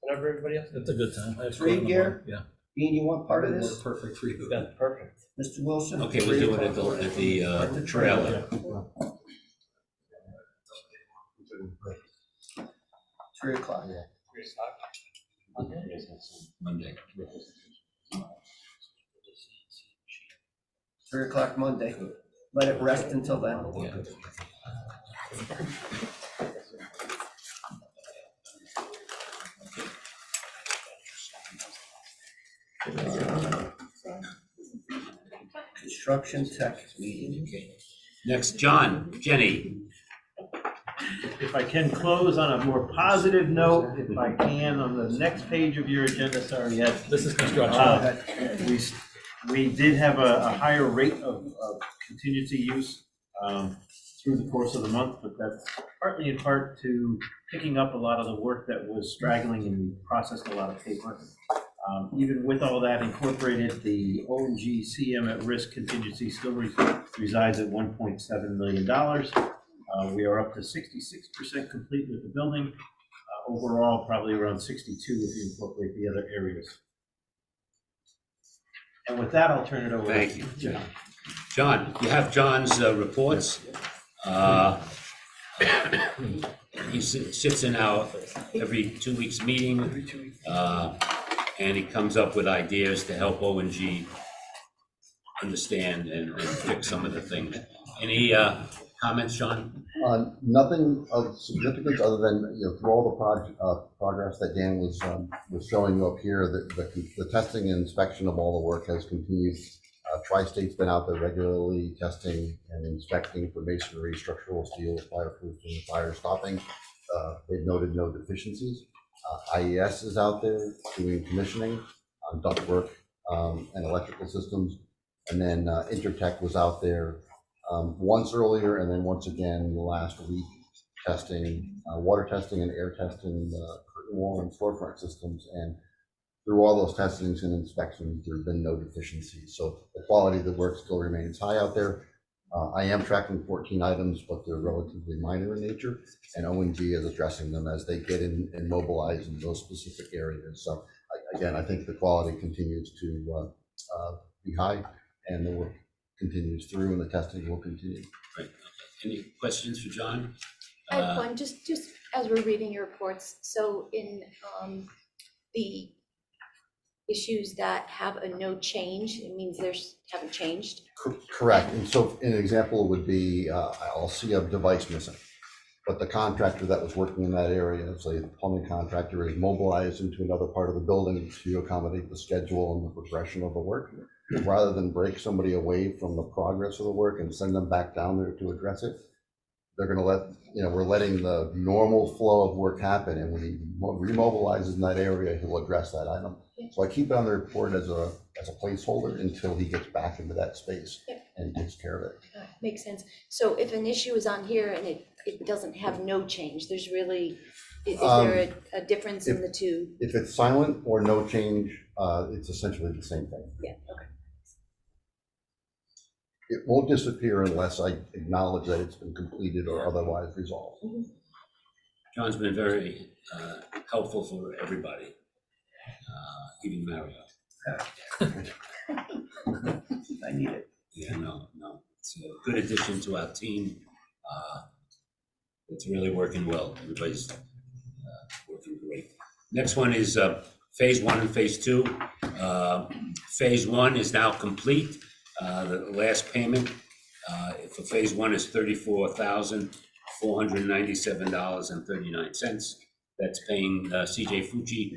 Whatever everybody else. It's a good time. I have Three, school in the Gary? morning, Yeah. Dean, you want part of this? Perfect for you. That's perfect. Mr. Wilson? Okay, we'll do it at the trailer. 3 o'clock. Monday. 3 o'clock Monday. Let it rest until then. Yeah. Construction tech meeting. Okay. Next, Jenny. If I can close on a more positive note, if I can, on the next page of your agenda, sorry, Ed. This is construction. We did have a higher rate of contingency use through the course of the month, but that's partly in part to picking up a lot of the work that was straggling and we processed a lot of paper. Even with all that incorporated, the ONG CM at risk contingency still resides at $1.7 million. We are up to 66% complete with the building. Overall, probably around 62 if you incorporate the other areas. And with that, I'll turn it over. Thank to you. John. John, you have John's reports. He sits in our every 2 weeks meeting, and he comes up with ideas to help ONG understand and fix some of the things. Any comments, John? Nothing of significance other than, through all the progress that Dan was showing you up here, the testing and inspection of all the work has continued. Tri-State's been out there regularly testing and inspecting for masonry, structural steel, fireproofing, and fire stopping. They've noted no deficiencies. IES is out there doing commissioning on ductwork and electrical systems. And then Intertech was out there once earlier and then once again last week, testing, water testing and air testing, curtain wall and storefront systems. And through all those testings and inspections, there have been no deficiencies. So the quality of the work still remains high out there. I am tracking 14 items, but they're relatively minor in nature, and O&G is addressing them as they get in and mobilize in those specific areas. So again, I think the quality continues to be high, and the work continues through, and the testing will continue. Right. Any questions for John? I have one, just as we're reading your reports, so in the issues that have a no change, it means haven't changed? Correct, and so an example would be, I'll see a device missing, but the contractor that was working in that area, say the plumbing contractor, is mobilized into another part of the building to accommodate the schedule and the progression of the work. Rather than break somebody away from the progress of the work and send them back down there to address it, they're gonna we're letting the normal flow of work happen, and when he remobilizes in that area, he'll address that item. So I keep it on the report as a placeholder until he gets back into that space and takes care of it. Makes sense. So if an issue is on here and it doesn't have no change, there's really, is there a difference in the two? If it's silent or no change, it's essentially the same thing. Yeah, okay. It won't disappear unless I acknowledge that it's been completed or otherwise resolved. John's been very helpful for everybody, even Mario. I need it. Yeah, no, it's a good addition to our team. It's really working well. Everybody's working great. Next one is phase 1 and phase 2. Phase 1 is now complete. The last payment for phase 1 is $34,497.39. That's paying CJ Fucci.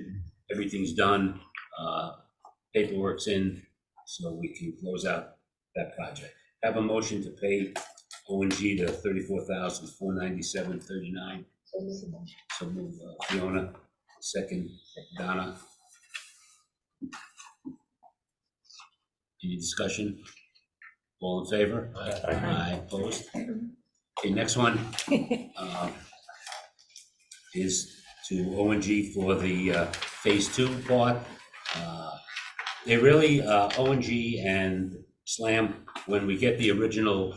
Everything's done. Paperwork's in, so we can close out that project. Have a motion to pay O&G to $34,497.39. So move Fiona, second Donna. Any discussion? All in favor? Aye. Opposed? Okay, next one is to O&G for the phase 2 part. They really, O&G and SLAM, when we get the original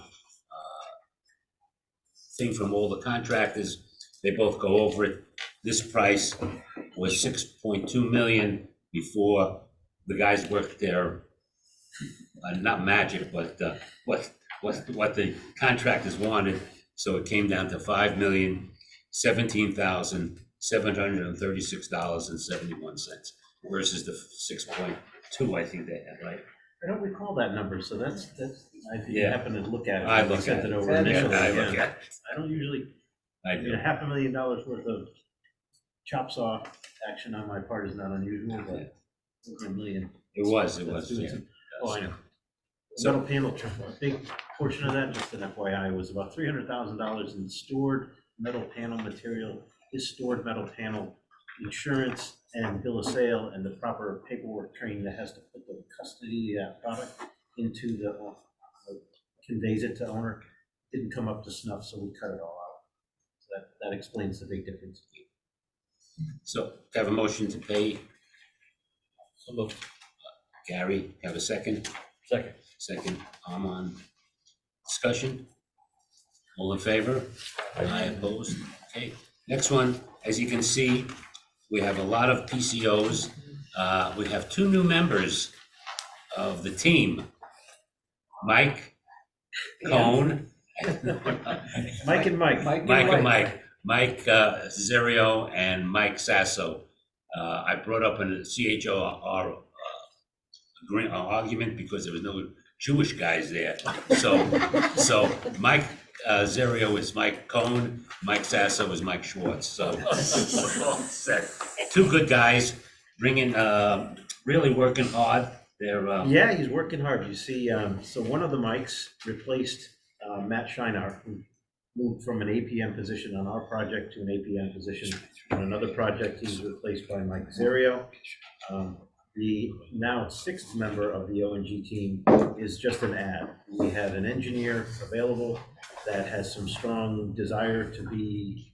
thing from all the contractors, they both go over it. This price was 6.2 million before the guys worked their, not magic, but what the contractors wanted. So it came down to $5,017,736.71 versus the 6.2, I think they had, right? I don't recall that number, so that's, I Yeah. happened to look at it. I when look sent at it. over Yeah, initially, I look yeah. at it. I don't usually, I do. $500,000 worth of chop saw action on my part is not unusual, but over $1 million. It was, That's doing yeah. some- Oh, I know. So- Metal panel, a big portion of that, just an FYI, was about $300,000 in stored metal panel material, his stored metal panel insurance and bill of sale and the proper paperwork training that has to put the custody of that product into the, conveys it to owner, didn't come up to snuff, so we cut it all out. So that explains the big difference. So have a motion to pay. So moved. Gary, have a second? Second. Second, Armand. Discussion? All in favor? Aye. Opposed? Okay, next one, as you can see, we have a lot of PCOs. We have 2 new members of the team. Mike Cohn. Mike and Mike. Mike Zerio and Mike Sasso. I brought up a CHOR argument because there was no Jewish guys there. So Mike Zerio is Mike Cohn, Mike Sasso is Mike Schwartz. So 2 good guys, bringing, really working hard. They're Yeah, he's working hard. You see, so one of the mics replaced Matt Shinar, who moved from an APM position on our project to an APM position. On another project, he's replaced by Mike Zerio. The now 6th member of the O&G team is just an add. We have an engineer available that has some strong desire to be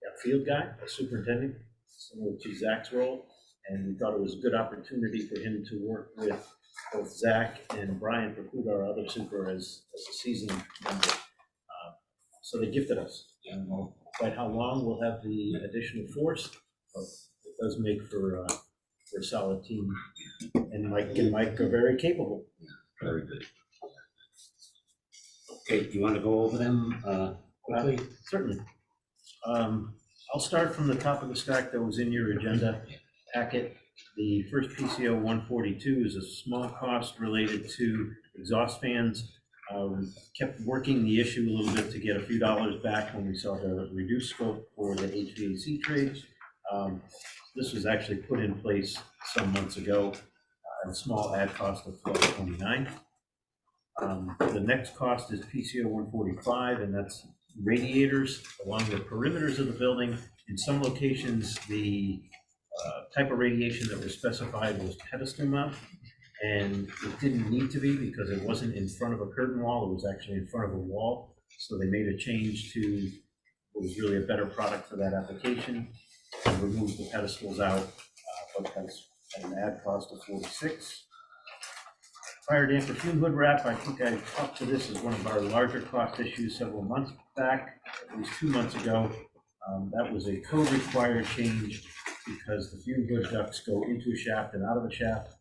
a field guy, a superintendent, similar to Zach's role. And we thought it was a good opportunity for him to work with both Zach and Brian Pacuda, our other super, as a seasoned member. So they gifted us. I don't know quite how long we'll have the additional force, but it does make for a solid team. And Mike are very capable. Very good. Okay, do you want to go over them quickly? Certainly. I'll start from the top of the stack that was in your agenda packet. The first PCO 142 is a small cost related to exhaust fans. We kept working the issue a little bit to get a few dollars back when we saw the reduced scope for the HVAC trade. This was actually put in place some months ago at a small add cost of $12.29. The next cost is PCO 145, and that's radiators along the perimeters of the building. In some locations, the type of radiation that was specified was pedestal mount, and it didn't need to be because it wasn't in front of a curtain wall, it was actually in front of a wall. So they made a change to what was really a better product for that application and removed the pedestals out, but that's at an add cost of $46. Fire damper fume hood wrap, I think I talked to this as one of our larger cost issues several months back, at least 2 months ago. That was a code required change because the fume hood ducts go into a shaft and out of a shaft.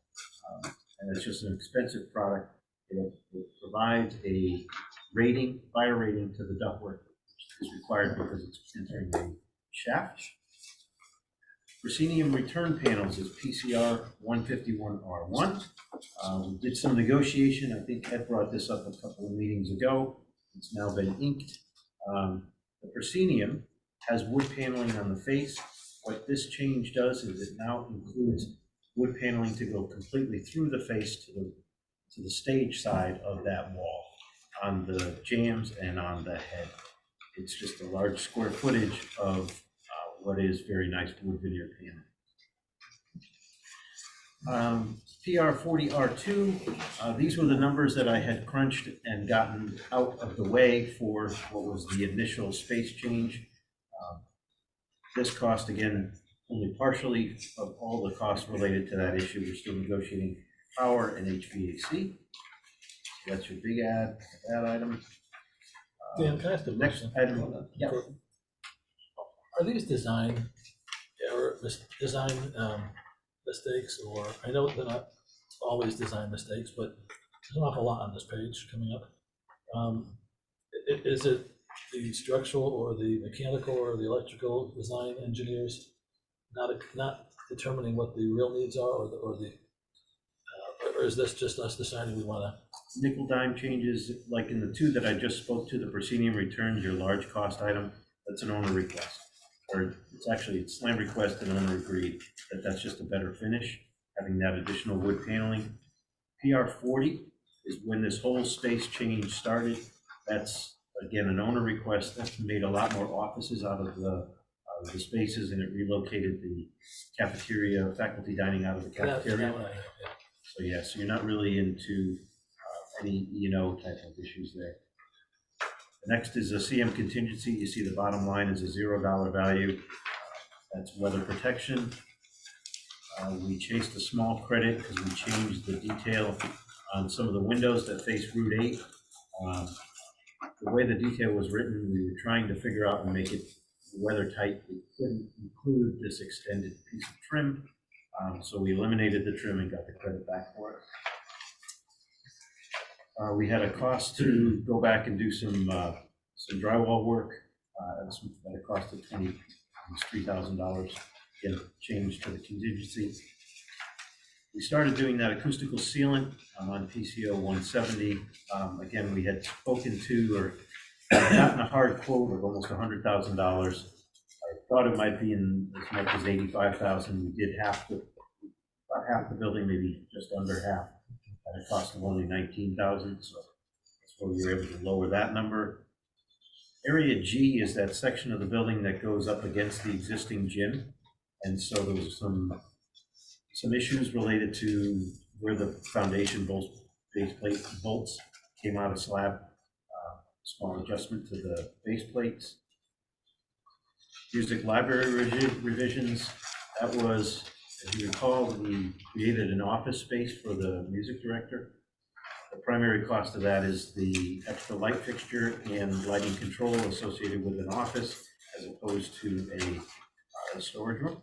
And it's just an expensive product. It provides a rating, fire rating to the ductwork, which is required because it's entering a shaft. Proscenium return panels is PCR 151R1. We did some negotiation. I think Ed brought this up a couple of meetings ago. It's now been inked. The proscenium has wood paneling on the face. What this change does is it now includes wood paneling to go completely through the face to the stage side of that wall on the jambs and on the head. It's just a large square footage of what is very nice wood veneer paneling. PR40R2, these were the numbers that I had crunched and gotten out of the way for what was the initial space change. This cost, again, only partially of all the costs related to that issue. We're still negotiating power and HVAC. That's your big add item. Dan, can I ask a Next question? item, yeah. Are these design mistakes, or I know they're not always design mistakes, but there's an awful lot on this page coming up. Is it the structural or the mechanical or the electrical design engineers not determining what the real needs are, or is this just us deciding we want to? Nickel dime changes, like in the two that I just spoke to, the proscenium returns, your large cost item, that's an owner request. Or it's slam request and owner agreed that that's just a better finish, having that additional wood paneling. PR40 is when this whole space change started. That's, again, an owner request. That's made a lot more offices out of the spaces, and it relocated the cafeteria, faculty dining out of the cafeteria. So yeah, so you're not really into any E&O type of issues there. The next is a CM contingency. You see the bottom line is a $0 value. That's weather protection. We chased a small credit because we changed the detail on some of the windows that face Route 8. The way the detail was written, we were trying to figure out and make it weather tight. We couldn't include this extended piece of trim, so we eliminated the trim and got the credit back for it. We had a cost to go back and do some drywall work at a cost of $3,000. Again, change to the contingency. We started doing that acoustical sealant on PCO 170. Again, we had spoken to or gotten a hard quote of almost $100,000. I thought it might be in as much as $85,000. We did about half the building, maybe just under half, at a cost of only $19,000. So that's why we were able to lower that number. Area G is that section of the building that goes up against the existing gym. And so there was some issues related to where the foundation base plate bolts came out of slab. Small adjustment to the base plates. Music library revisions, that was As you recall, we created an office space for the music director. The primary cost of that is the extra light fixture and lighting control associated with an office as opposed to a storage room.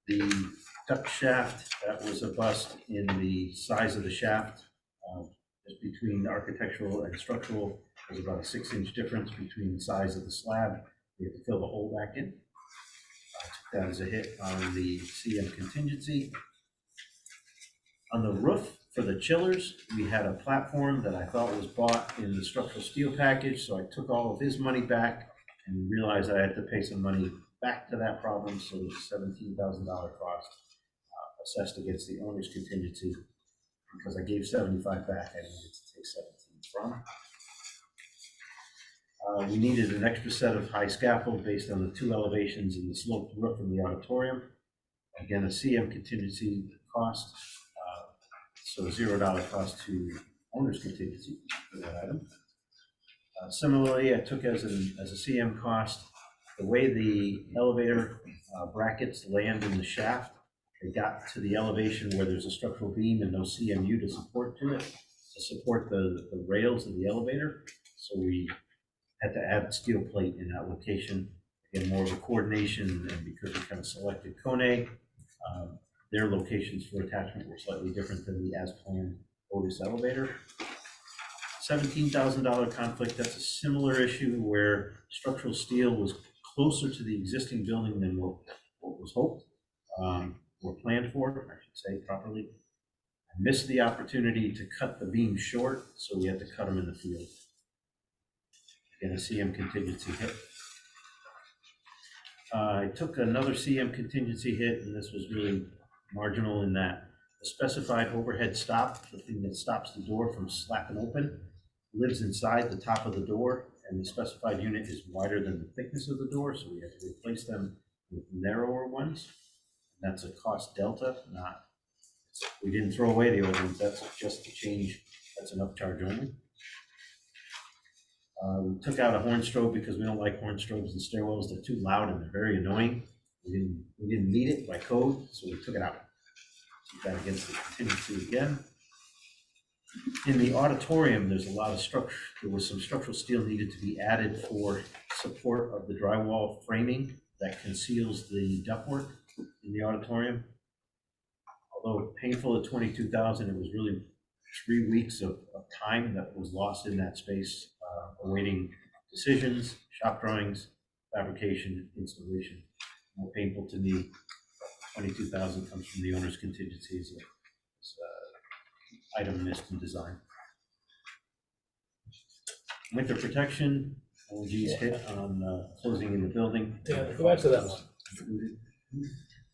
The duct shaft, that was a bust in the size of the shaft. Just between architectural and structural, there's about a 6-inch difference between the size of the slab. We have to fill the hole back in. Took that as a hit on the CM contingency. On the roof for the chillers, we had a platform that I thought was bought in the structural steel package, so I took all of his money back and realized I had to pay some money back to that problem, so there's a $17,000 cost assessed against the owner's contingency. Because I gave 75 back, I needed to take 17 from. We needed an extra set of high scaffold based on the 2 elevations in the sloped roof in the auditorium. Again, a CM contingency cost, so $0 cost to owner's contingency for that item. Similarly, I took as a CM cost the way the elevator brackets land in the shaft. They got to the elevation where there's a structural beam and no CMU to support the rails of the elevator. So we had to add steel plate in that location. Again, more of a coordination, and because we kind of selected Kone, their locations for attachment were slightly different than the as-planned Otis elevator. $17,000 conflict, that's a similar issue where structural steel was closer to the existing building than what was hoped. Were planned for, I should say properly. I missed the opportunity to cut the beam short, so we had to cut them in the field. Again, a CM contingency hit. I took another CM contingency hit, and this was really marginal in that the specified overhead stop, the thing that stops the door from slapping open, lives inside the top of the door, and the specified unit is wider than the thickness of the door, so we have to replace them with narrower ones. That's a cost delta, we didn't throw away the old ones, that's just a change, that's an upcharge only. We took out a horn strobe because we don't like horn strobes in stairwells, they're too loud and they're very annoying. We didn't need it by code, so we took it out. Keep that against the contingency again. In the auditorium, there's a lot of structure, there was some structural steel needed to be added for support of the drywall framing that conceals the ductwork in the auditorium. Although painful at $22,000, it was really 3 weeks of time that was lost in that space, awaiting decisions, shop drawings, fabrication, installation. More painful to me, $22,000 comes from the owner's contingencies, item missed in design. Winter protection, OG's hit on closing in the building. Yeah, go back to that one.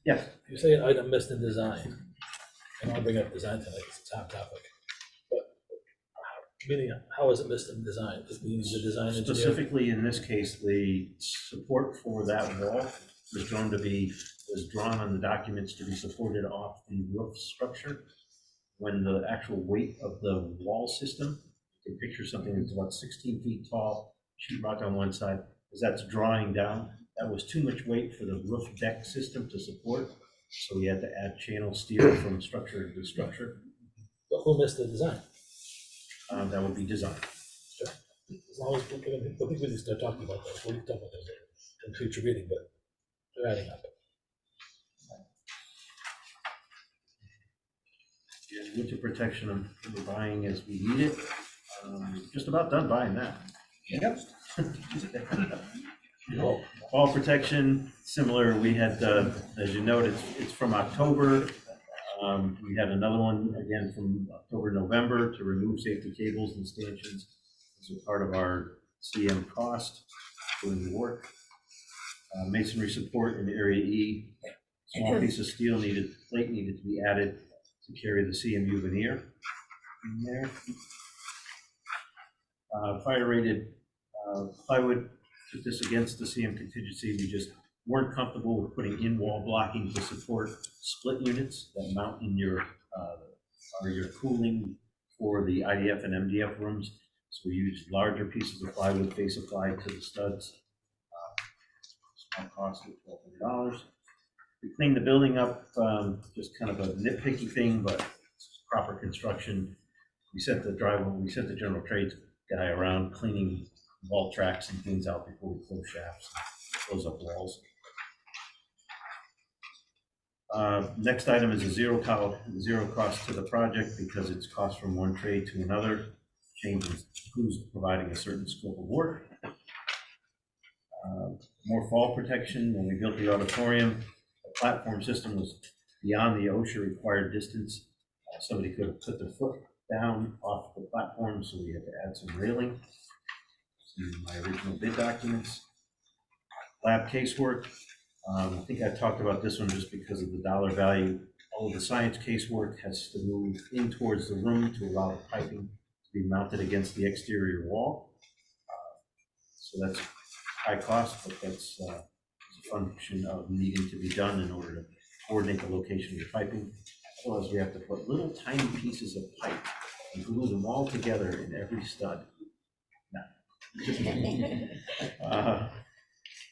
Yes. You say an item missed in design, and I'll bring up design tonight, it's a top topic. But meaning, how is it missed in design? Does it mean the design engineer? Specifically in this case, the support for that wall was drawn on the documents to be supported off the roof structure. When the actual weight of the wall system, you can picture something that's about 16 feet tall, sheet rock on one side, as that's drawing down, that was too much weight for the roof deck system to support. So we had to add channel steel from structure to structure. But who missed the design? That would be design. Sure. As long as I think we need to start talking about that. We'll talk about that in future meeting, but they're adding up. Yeah, winter protection, we're buying as we need it. Just about done buying that. Yep. Fall protection, similar, we had, as you noted, it's from October. We had another one again from October, November to remove safety cables and stanchions. This is part of our CM cost doing the work. Masonry support in area E, small piece of steel plate needed to be added to carry the CMU veneer in there. Fire rated plywood, took this against the CM contingency. We just weren't comfortable with putting in wall blocking to support split units that mount in your cooling for the IDF and MDF rooms. So we used larger pieces of plywood face applied to the studs. Small cost of $1,200. We cleaned the building up, just kind of a nitpicky thing, but proper construction. We sent the general trades guy around cleaning wall tracks and things out before we close shafts, close up walls. Next item is a zero cost to the project because it's cost from one trade to another, changes who's providing a certain scope of work. More fall protection. When we built the auditorium, the platform system was beyond the OSHA required distance. Somebody could have put their foot down off the platform, so we had to add some railing. In my original bid documents. Lab casework. I think I talked about this one just because of the dollar value. All of the science casework has to move in towards the room to allow the piping to be mounted against the exterior wall. So that's high cost, but that's a function of needing to be done in order to coordinate the location of the piping. Otherwise, we have to put little tiny pieces of pipe and glue them all together in every stud.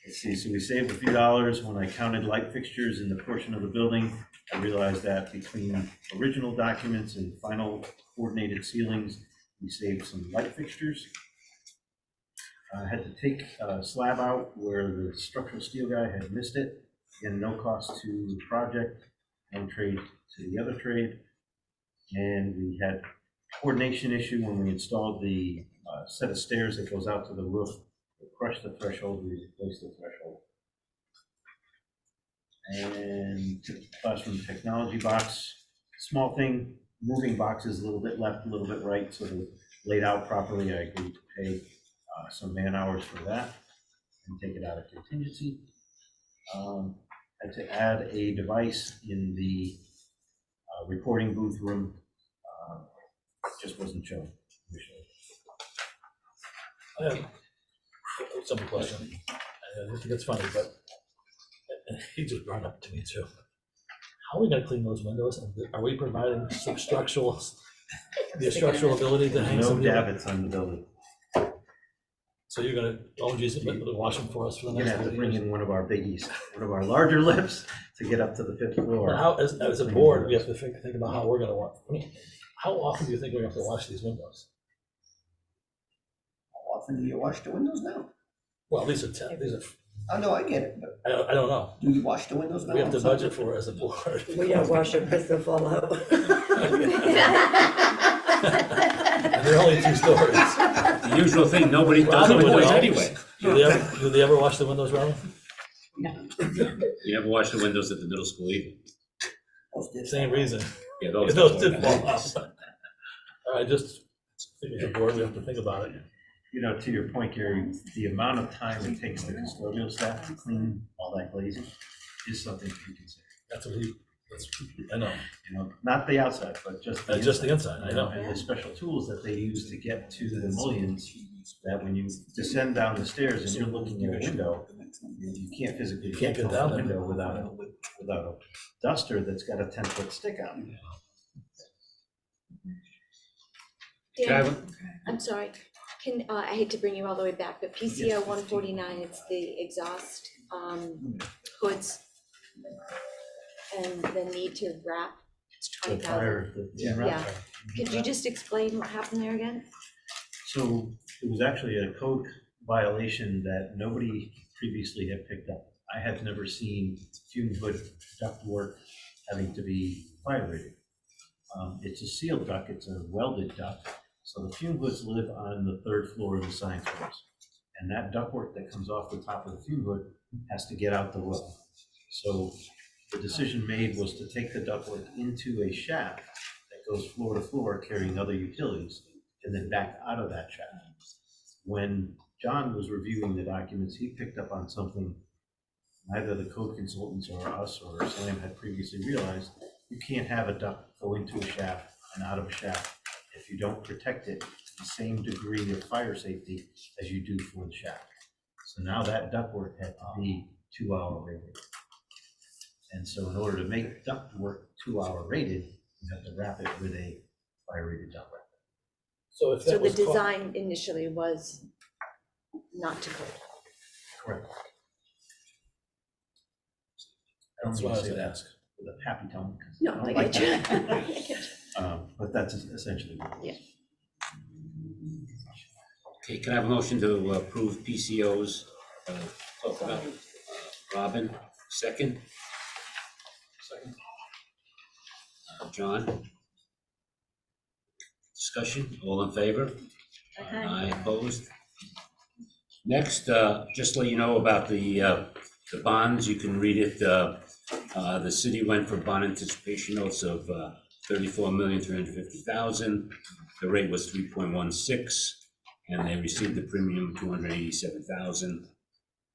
Let's see, so we saved a few dollars. When I counted light fixtures in the portion of the building, I realized that between original documents and final coordinated ceilings, we saved some light fixtures. I had to take a slab out where the structural steel guy had missed it. Again, no cost to the project, one trade to the other trade. And we had coordination issue when we installed the set of stairs that goes out to the roof. We crushed the threshold, we replaced the threshold. And classroom technology box, small thing, moving boxes a little bit left, a little bit right, so they're laid out properly. I agreed to pay some man hours for that and take it out of contingency. Had to add a device in the recording booth room. Just wasn't shown initially. I have some question. I think it's funny, but he just brought up to me too. How are we gonna clean those windows? And are we providing some structural ability to hang No some? davits on the building. So you're gonna, geez, wash them for us for the We're next gonna have to 30 bring years? in one of our biggies, one of our larger lifts to get up to the 5th floor. But how, as a board, we have to think about how we're gonna work. I mean, how often do you think we're gonna have to wash these windows? How often do you wash the windows now? Well, these are, I know, I get it, but I don't know. do you wash the windows now? We have to budget for it as a board. We don't wash it because they'll fall out. And they're only 2 stories. The usual thing, nobody does Robin the would windows know. anyway. Do they ever wash the windows, Robin? You never watched the windows at the middle school either. Same reason. Yeah, those. Those did fall out. All right, just, as a board, we have to think about it. You know, to your point, Gary, the amount of time it takes the custodial staff to clean all that glazing is something to consider. That's what I know. You know, not the outside, but just the Just the inside, I know. And the special tools that they use to get to the mullions, that when you descend down the stairs and you're looking at a window, you can't physically Can't get get down the there. window without a duster that's got a 10-foot stick out. Dan, I'm sorry, I hate to bring you all the way back, but PCO 149, it's the exhaust hoods and the need to wrap, it's The 20,000. fire, Yeah. Could you just explain what happened there again? So it was actually a code violation that nobody previously had picked up. I had never seen fume hood ductwork having to be fire rated. It's a sealed duct, it's a welded duct. So the fume hoods live on the 3rd floor of the science floors. And that ductwork that comes off the top of the fume hood has to get out the roof. So the decision made was to take the ductwork into a shaft that goes floor to floor carrying other utilities and then back out of that shaft. When John was reviewing the documents, he picked up on something neither the code consultants or us or SLAM had previously realized. You can't have a duct go into a shaft and out of a shaft if you don't protect it to the same degree of fire safety as you do for the shaft. So now that ductwork had to be 2-hour rated. And so in order to make ductwork 2-hour rated, you have to wrap it with a fire rated ductwork. So if So that the was. design initially was not to code. Correct. don't That's mean why I to say was that asking. with a happy tone. 'cause No, I don't I like get that. you. But that's essentially what it is. Okay, can I have a motion to approve PCOs? Talk about Robin, second? Second. John? Discussion, all in favor? Aye, opposed? Next, just to let you know about the bonds, you can read it. The city went for bond anticipation notes of 34,350,000. The rate was 3.16, and they received the premium 287,000.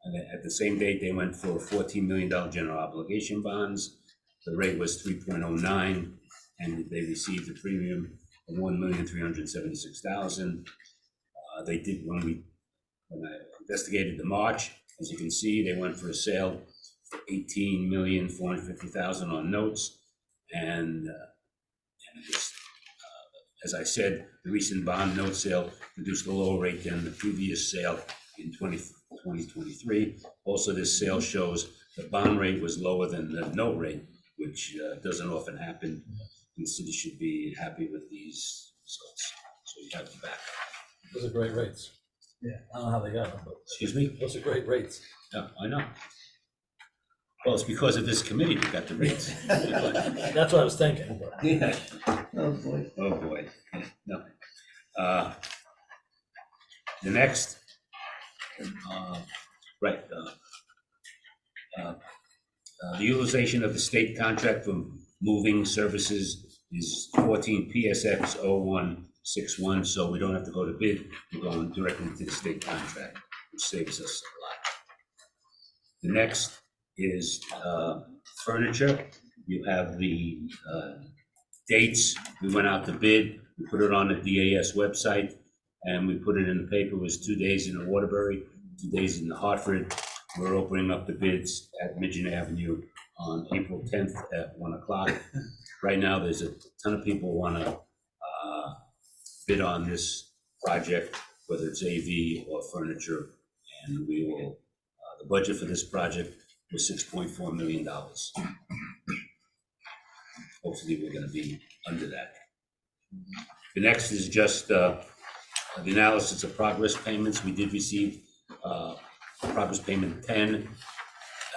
And at the same date, they went for $14 million general obligation bonds. The rate was 3.09, and they received a premium of 1,376,000. They did when I investigated the March, as you can see, they went for a sale for 18,450,000 on notes, and just, as I said, the recent bond note sale produced a lower rate than the previous sale in 2023. Also, this sale shows the bond rate was lower than the note rate, which doesn't often happen. And the city should be happy with these results. So you have the back. Those are great rates. Yeah. I don't know how they got them, but Excuse me? those are great rates. Yeah, I know. Well, it's because of this committee that got the rates. That's what I was thinking. but- Yeah. Oh, boy. Oh, boy. No. The next, right, the utilization of the state contract for moving services is 14 PSX 0161, so we don't have to go to bid. We're going directly to the state contract, which saves us a lot. The next is furniture. You have the dates. We went out to bid. We put it on the DAS website, and we put it in the paper. It was 2 days in Waterbury, 2 days in Hartford. We're opening up the bids at Midgeon Avenue on April 10th at 1 o'clock. Right now, there's a ton of people want to bid on this project, whether it's AV or furniture, and we will, the budget for this project was $6.4 million. Hopefully, we're going to be under that. The next is just the analysis of progress payments. We did receive progress payment 10,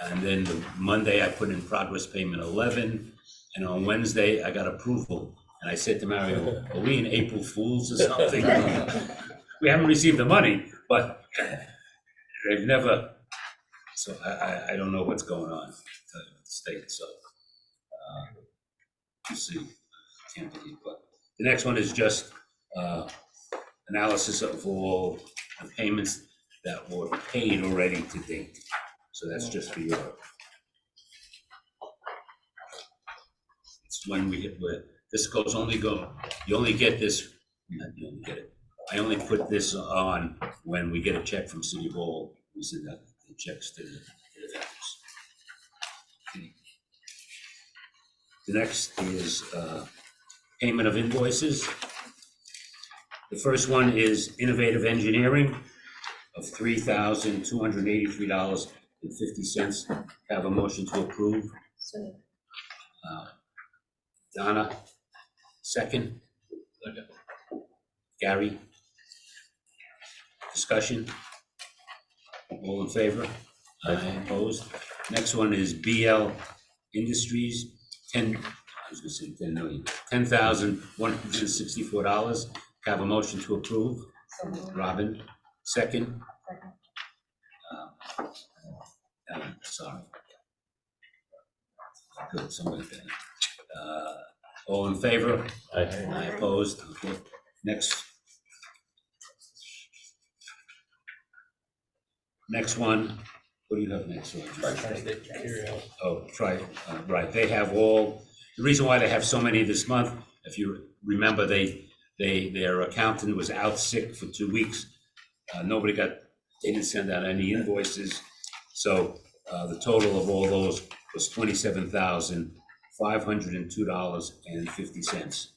and then the Monday I put in progress payment 11, and on Wednesday I got approval. And I said to Mario, are we in April Fools or something? We haven't received the money, but they've never, so I don't know what's going on with the state, so we'll see. Can't believe, but the next one is just analysis of all the payments that were paid already to date. So that's just for your, it's when we hit, this goes you only get this, not you only get it. I only put this on when we get a check from City Hall. We send out the checks to the vendors. Okay. The next is payment of invoices. The first one is Innovative Engineering of $3,283.50. Have a motion to approve. So, Donna, second. Gary? Discussion? All in favor? Aye, opposed? Next one is BL Industries, $10,164. Have a motion to approve. Robin, second. Sorry. Good, somebody did. All in favor? Aye, opposed? Okay. Next one, what do you have next one? Oh, right, they have all, the reason why they have so many this month, if you remember, their accountant was out sick for 2 weeks. They didn't send out any invoices. So the total of all those was $27,502.50.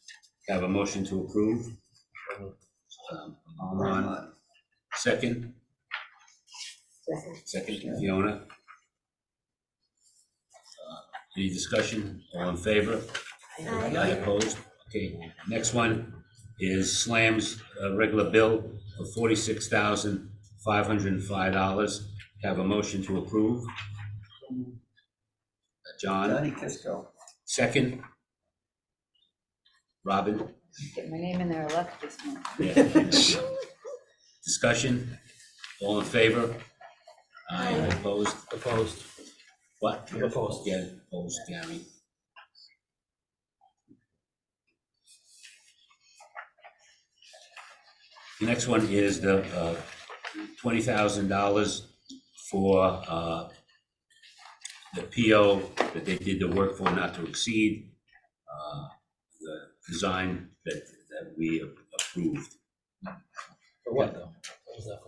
Have a motion to approve. Armand, second. Second, Fiona. Any discussion? All in favor? Aye opposed? Okay, next one is Slam's regular bill of $46,505. Have a motion to approve. John, Johnny Kisco. second. Robin? Get my name in there left this month. Yeah. Discussion? All in favor? Aye opposed? Opposed. What? I'm opposed. Yeah, opposed, Gary. The next one is the $20,000 for the PO that they did the work for not to exceed the design that we approved. For what though? What was that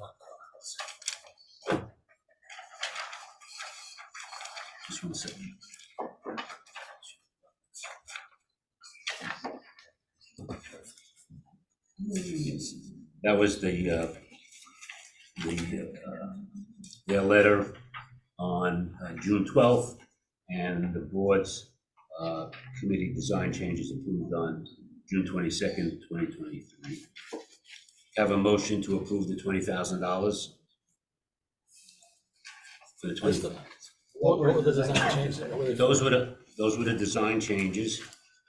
for? Just 1 second. Yes, that was their letter on June 12th, and the board's committee design changes approved on June 22nd, 2023. Have a motion to approve the $20,000 for the 20. What were the design changes? What were they for? Those were the design changes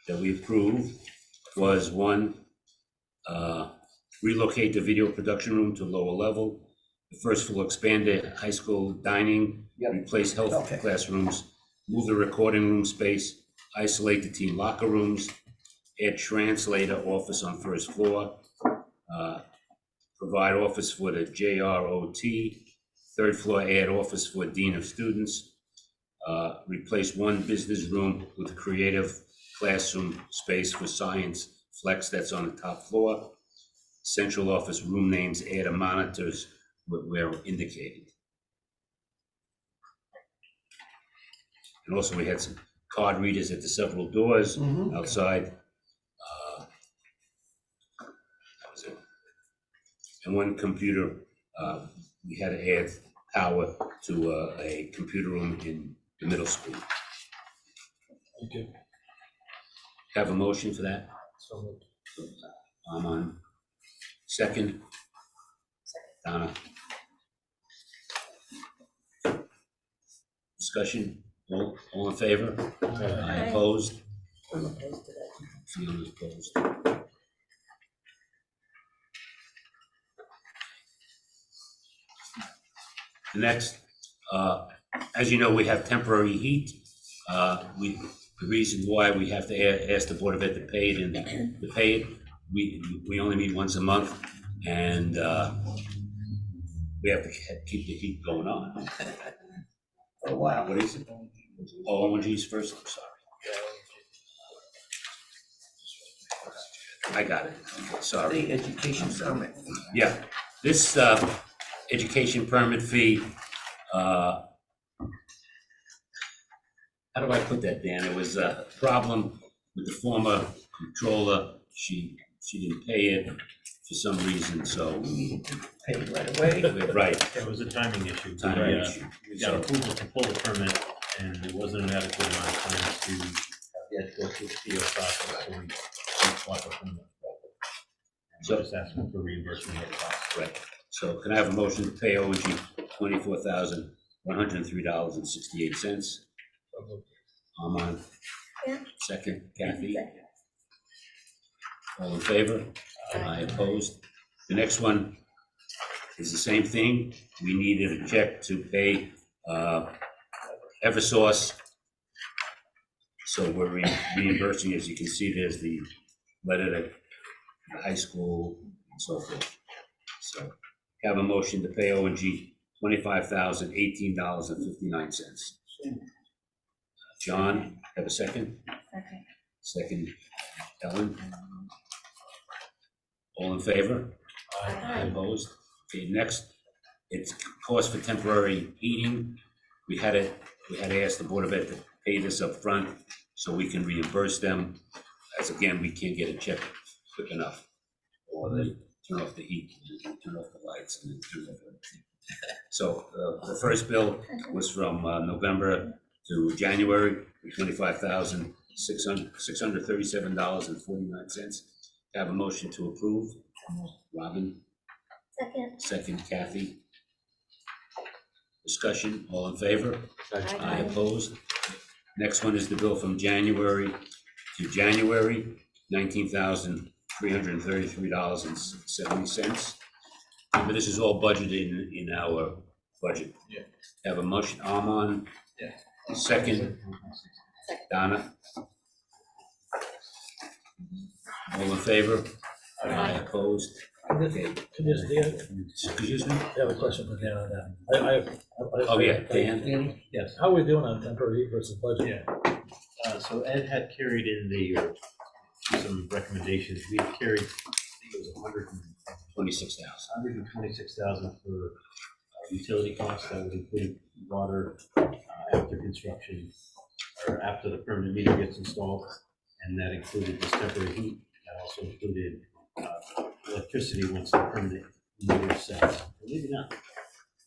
that we approved. Was one, relocate the video production room to lower level. The first floor expanded high school dining, Yep. replace health Okay. classrooms, move the recording room space, isolate the team locker rooms, add translator office on first floor, provide office for the JROT, third floor add office for dean of students, replace one business room with creative classroom space for science flex that's on the top floor. Central office room names, add a monitors where indicated. And also we had some card readers at the several doors outside. That was it. And one computer, we had to add power to a computer room in the middle school. Thank you. Have a motion for that? So moved. I'm on. Second? Donna? Discussion? All in favor? Aye opposed? I'm opposed to that. Fiona's opposed. The next, as you know, we have temporary heat. The reason why we have to ask the Board of Ed to pay it, and to pay it, we only meet once a month, and we have to keep the heat going on. For a while. What is it? Oh, ONG's first, I'm sorry. I got it, okay, sorry. The education permit. Yeah, this education permit fee, how do I put that, Dan? It was a problem with the former controller. She didn't pay it for some reason, so. We needed to pay it right away. Right, That was a timing issue. timing We, issue. We got approval to pull the permit, and there wasn't an adequate amount of time to have yet go through the PO process before we apply for permit. And So- we're just asking for reimbursement of the cost. Right, so can I have a motion to pay ONG $24,103.68? So moved. I'm on. Yeah. Second, Kathy. All in favor? Aye opposed? The next one is the same thing. We needed a check to pay Eversource. So we're reimbursing, as you can see, there's the letter to the high school and so forth. So have a motion to pay ONG $25,018.59. John, have a second? Okay. Second, Ellen. All in favor? Aye. Opposed? Okay, next, it's cost for temporary heating. We had to ask the Board of Ed to pay this up front so we can reimburse them. As again, we can't get a check quick enough. Or they turn off the heat, turn off the lights, and then turn off everything. So the first bill was from November to January, $25,637.49. Have a motion to approve. Robin, Second. second Kathy. Discussion, all in favor? Aye, opposed? Next one is the bill from January to January, $19,333.70. Remember, this is all budgeted in our budget. Yeah. Have a motion, Armand? Yeah. Second, Donna? All in favor? Aye, opposed? Excuse me? I have a question for Dan on that. Oh, yeah, Dan? Danny? Yes. How are we doing on temporary versus budget? Yeah. So Ed had carried in some recommendations. We had carried, I think it was 26,000. for utility costs. That would include water after construction, or after the permanent meter gets installed. And that included this temporary heat. That also included electricity once the permanent meter is set. Believe it or not,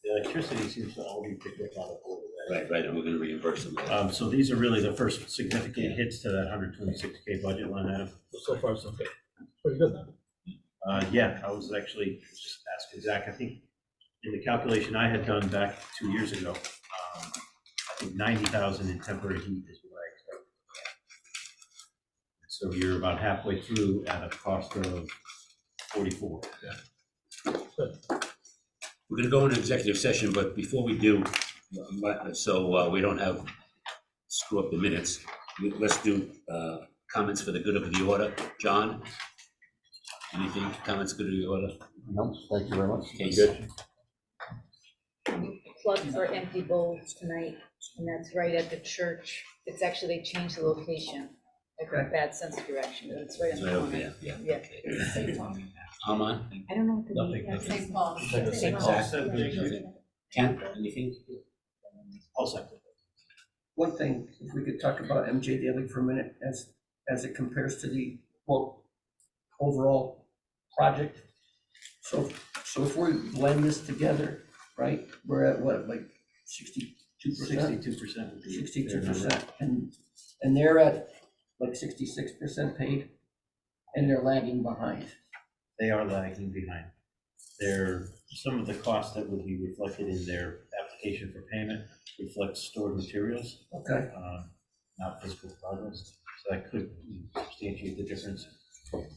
the electricity seems to all be picked up out of order. Right, and we're gonna reimburse them. So these are really the first significant hits to that 126K budget line item. So far, so good. Pretty good then. Yeah, I was actually just asking Zach, I think in the calculation I had done back 2 years ago, I think 90,000 in temporary heat is what I expected. So you're about halfway through at a cost of 44. We're gonna go into executive session, but before we do, so we don't screw up the minutes, let's do comments for the good of the order. John? Anything, comments good of the order? No, thank you very much. Case? Plug for empty bowls tonight, and that's right at the church. It's actually, they changed the location. Like a bad sense of direction, but it's right in It's the right over corner. there, Yeah. Armand? I don't know what the. Nothing. name- St. Paul. St. Paul. Zach? Ken, anything? I'll second. One thing, if we could talk about MJ Daily for a minute, as it compares to the, overall project. So if we blend this together, right, we're at what, like 62%? 62% would be. 62%, and they're at like 66% paid, and they're lagging behind. They are lagging behind. Some of the costs that would be reflected in their application for payment reflects stored materials, Okay. not physical progress. So that could substantiate the difference.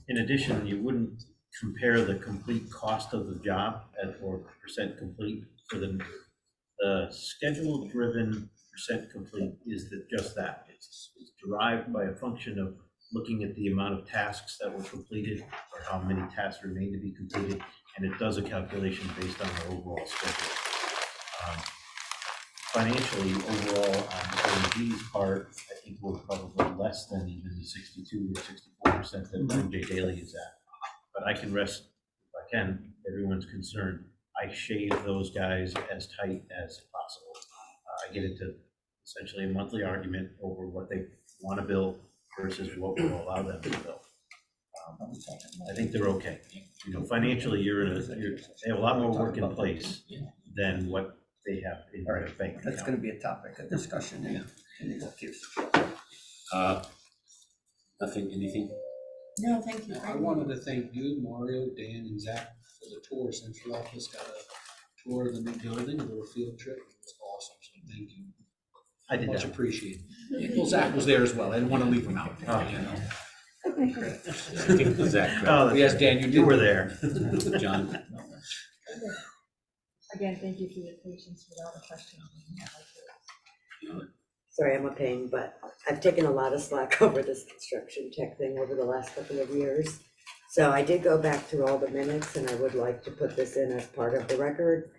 In addition, you wouldn't compare the complete cost of the job or percent complete for the schedule-driven percent complete is just that. It's derived by a function of looking at the amount of tasks that were completed or how many tasks remain to be completed, and it does a calculation based on the overall schedule. Financially, overall, on OMG's part, I think we're probably less than even the 62 or 64% that MJ Daily is at. But I can rest, if I can, everyone's concerned. I shave those guys as tight as possible. I get into essentially a monthly argument over what they want to bill versus what will allow them to bill. I think they're okay. You know, financially, they have a lot more work in place than what they have in their bank account. That's gonna be a topic of discussion in the executive session. Nothing, anything? No, thank you. I wanted to thank you, Mario, Dan, and Zach for the tour. Central Office got a tour of the new building, a little field trip. It was awesome, so thank you. I did Much that. appreciated. Well, Zach was there as well. I didn't want to leave him out. You know. Zach, Oh, Yes, Dan, you were there. John? Again, thank you for your patience with all the questions. Sorry, I'm a pain, but I've taken a lot of slack over this construction tech thing over the last couple of years. So I did go back through all the minutes, and I would like to put this in as part of the record.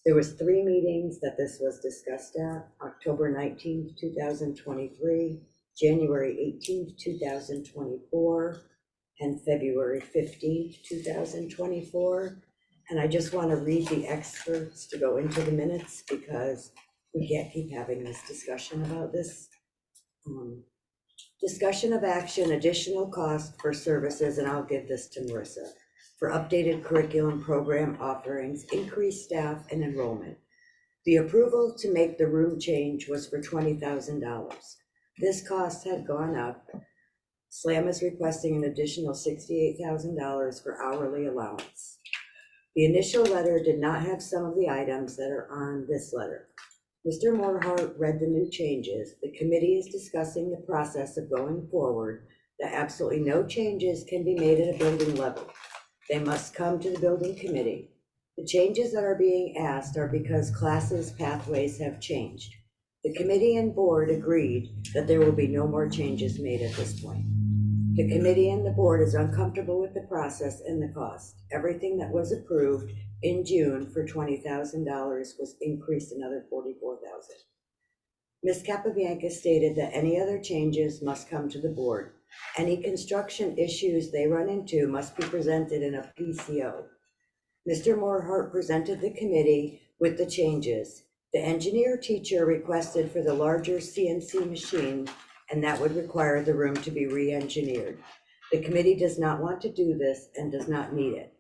There was 3 meetings that this was discussed at: October 19th, 2023, January 18th, 2024, and February 15th, 2024. And I just want to read the excerpts to go into the minutes because we can't keep having this discussion about this. Discussion of action, additional cost for services, and I'll give this to Marissa, for updated curriculum program offerings, increased staff and enrollment. The approval to make the room change was for $20,000. This cost had gone up. SLAM is requesting an additional $68,000 for hourly allowance. The initial letter did not have some of the items that are on this letter. Mr. Morehart read the new changes. The committee is discussing the process of going forward, that absolutely no changes can be made at a building level. They must come to the building committee. The changes that are being asked are because classes' pathways have changed. The committee and board agreed that there will be no more changes made at this point. The committee and the board is uncomfortable with the process and the cost. Everything that was approved in June for $20,000 was increased another $44,000. Ms. Capabianca stated that any other changes must come to the board. Any construction issues they run into must be presented in a PCO. Mr. Morehart presented the committee with the changes. The engineer teacher requested for the larger CNC machine, and that would require the room to be re-engineered. The committee does not want to do this and does not need it.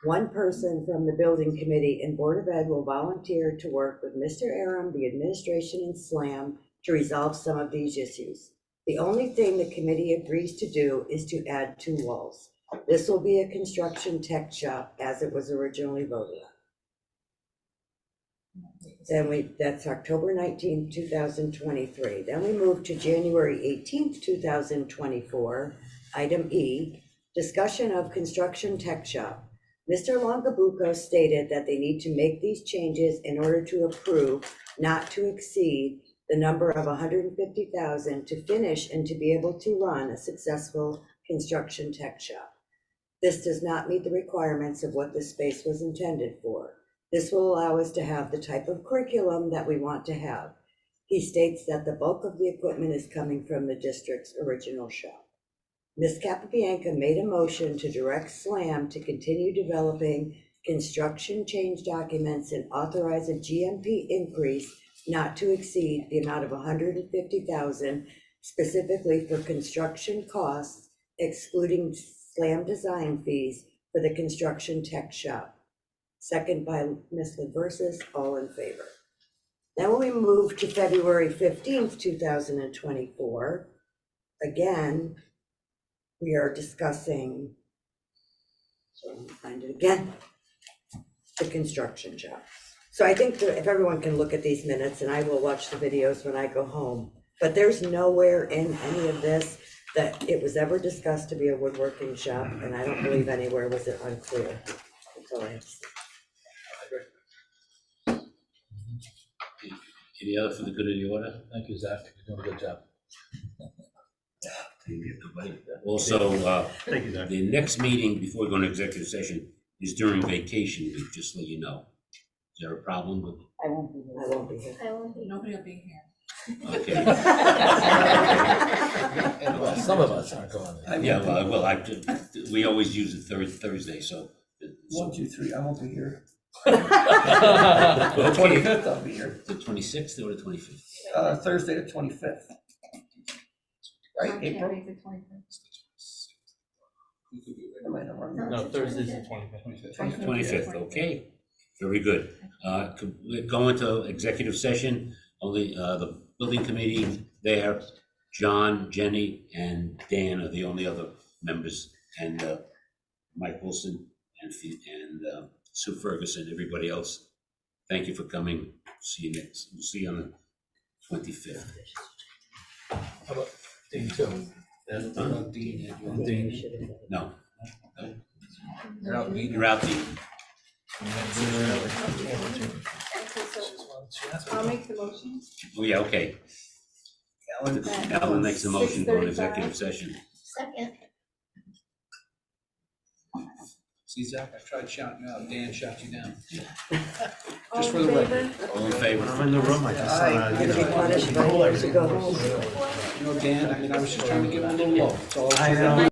One person from the building committee and Board of Ed will volunteer to work with Mr. Aram, the administration, and SLAM to resolve some of these issues. The only thing the committee agrees to do is to add 2 walls. This will be a construction tech shop as it was originally voted on. Then that's October 19th, 2023. Then we move to January 18th, 2024. Item E, discussion of construction tech shop. Mr. Longabuco stated that they need to make these changes in order to approve not to exceed the number of $150,000 to finish and to be able to run a successful construction tech shop. This does not meet the requirements of what the space was intended for. This will allow us to have the type of curriculum that we want to have. He states that the bulk of the equipment is coming from the district's original shop. Ms. Capabianca made a motion to direct SLAM to continue developing construction change documents and authorize a GMP increase not to exceed the amount of $150,000, specifically for construction costs, excluding SLAM design fees for the construction tech shop. Second by Ms. LaVersus, all in favor. Then we move to February 15th, 2024. Again, we are discussing, so let me find it again, the construction shop. So I think that if everyone can look at these minutes, and I will watch the videos when I go home, but there's nowhere in any of this that it was ever discussed to be a woodworking shop, and I don't believe anywhere was it unclear. That's all I have to say. Any other for the good of the order? Thank you, Zach. You're doing a good job. Also, Thank you, Zach. the next meeting before we go into executive session is during vacation week, just so you know. Is there a problem with? I won't be here. I won't be here. I won't be. Nobody will be here. Okay. Well, some of us aren't going there. Yeah, well, we always use the third Thursday, so. 1, 2, 3, I won't be here. Okay, 25th, I'll be here. the 26th or the 25th? Thursday, the 25th. Right, April? Am I not wrong? No, Thursday's the 25th. 25th, okay, very good. We're going to executive session, only the building committee there, John, Jenny, and Dan are the only other members, and Mike Wilson and Sue Ferguson, everybody else. Thank you for coming. We'll see you on the 25th. How about Dean too? Dean. No, You're out, Dean. you're out, Dean. I'll make the motion. Oh, yeah, okay. Alan makes the motion for an executive session. Second. See, Zach, I tried shouting you out, Dan shot you down. All Just for in the favor? record. All in favor? I'm in the room, I just, I'd be punished by years to go home. You know, Dan, I mean, I was just trying to give him a little love. That's all I was I trying to do. know.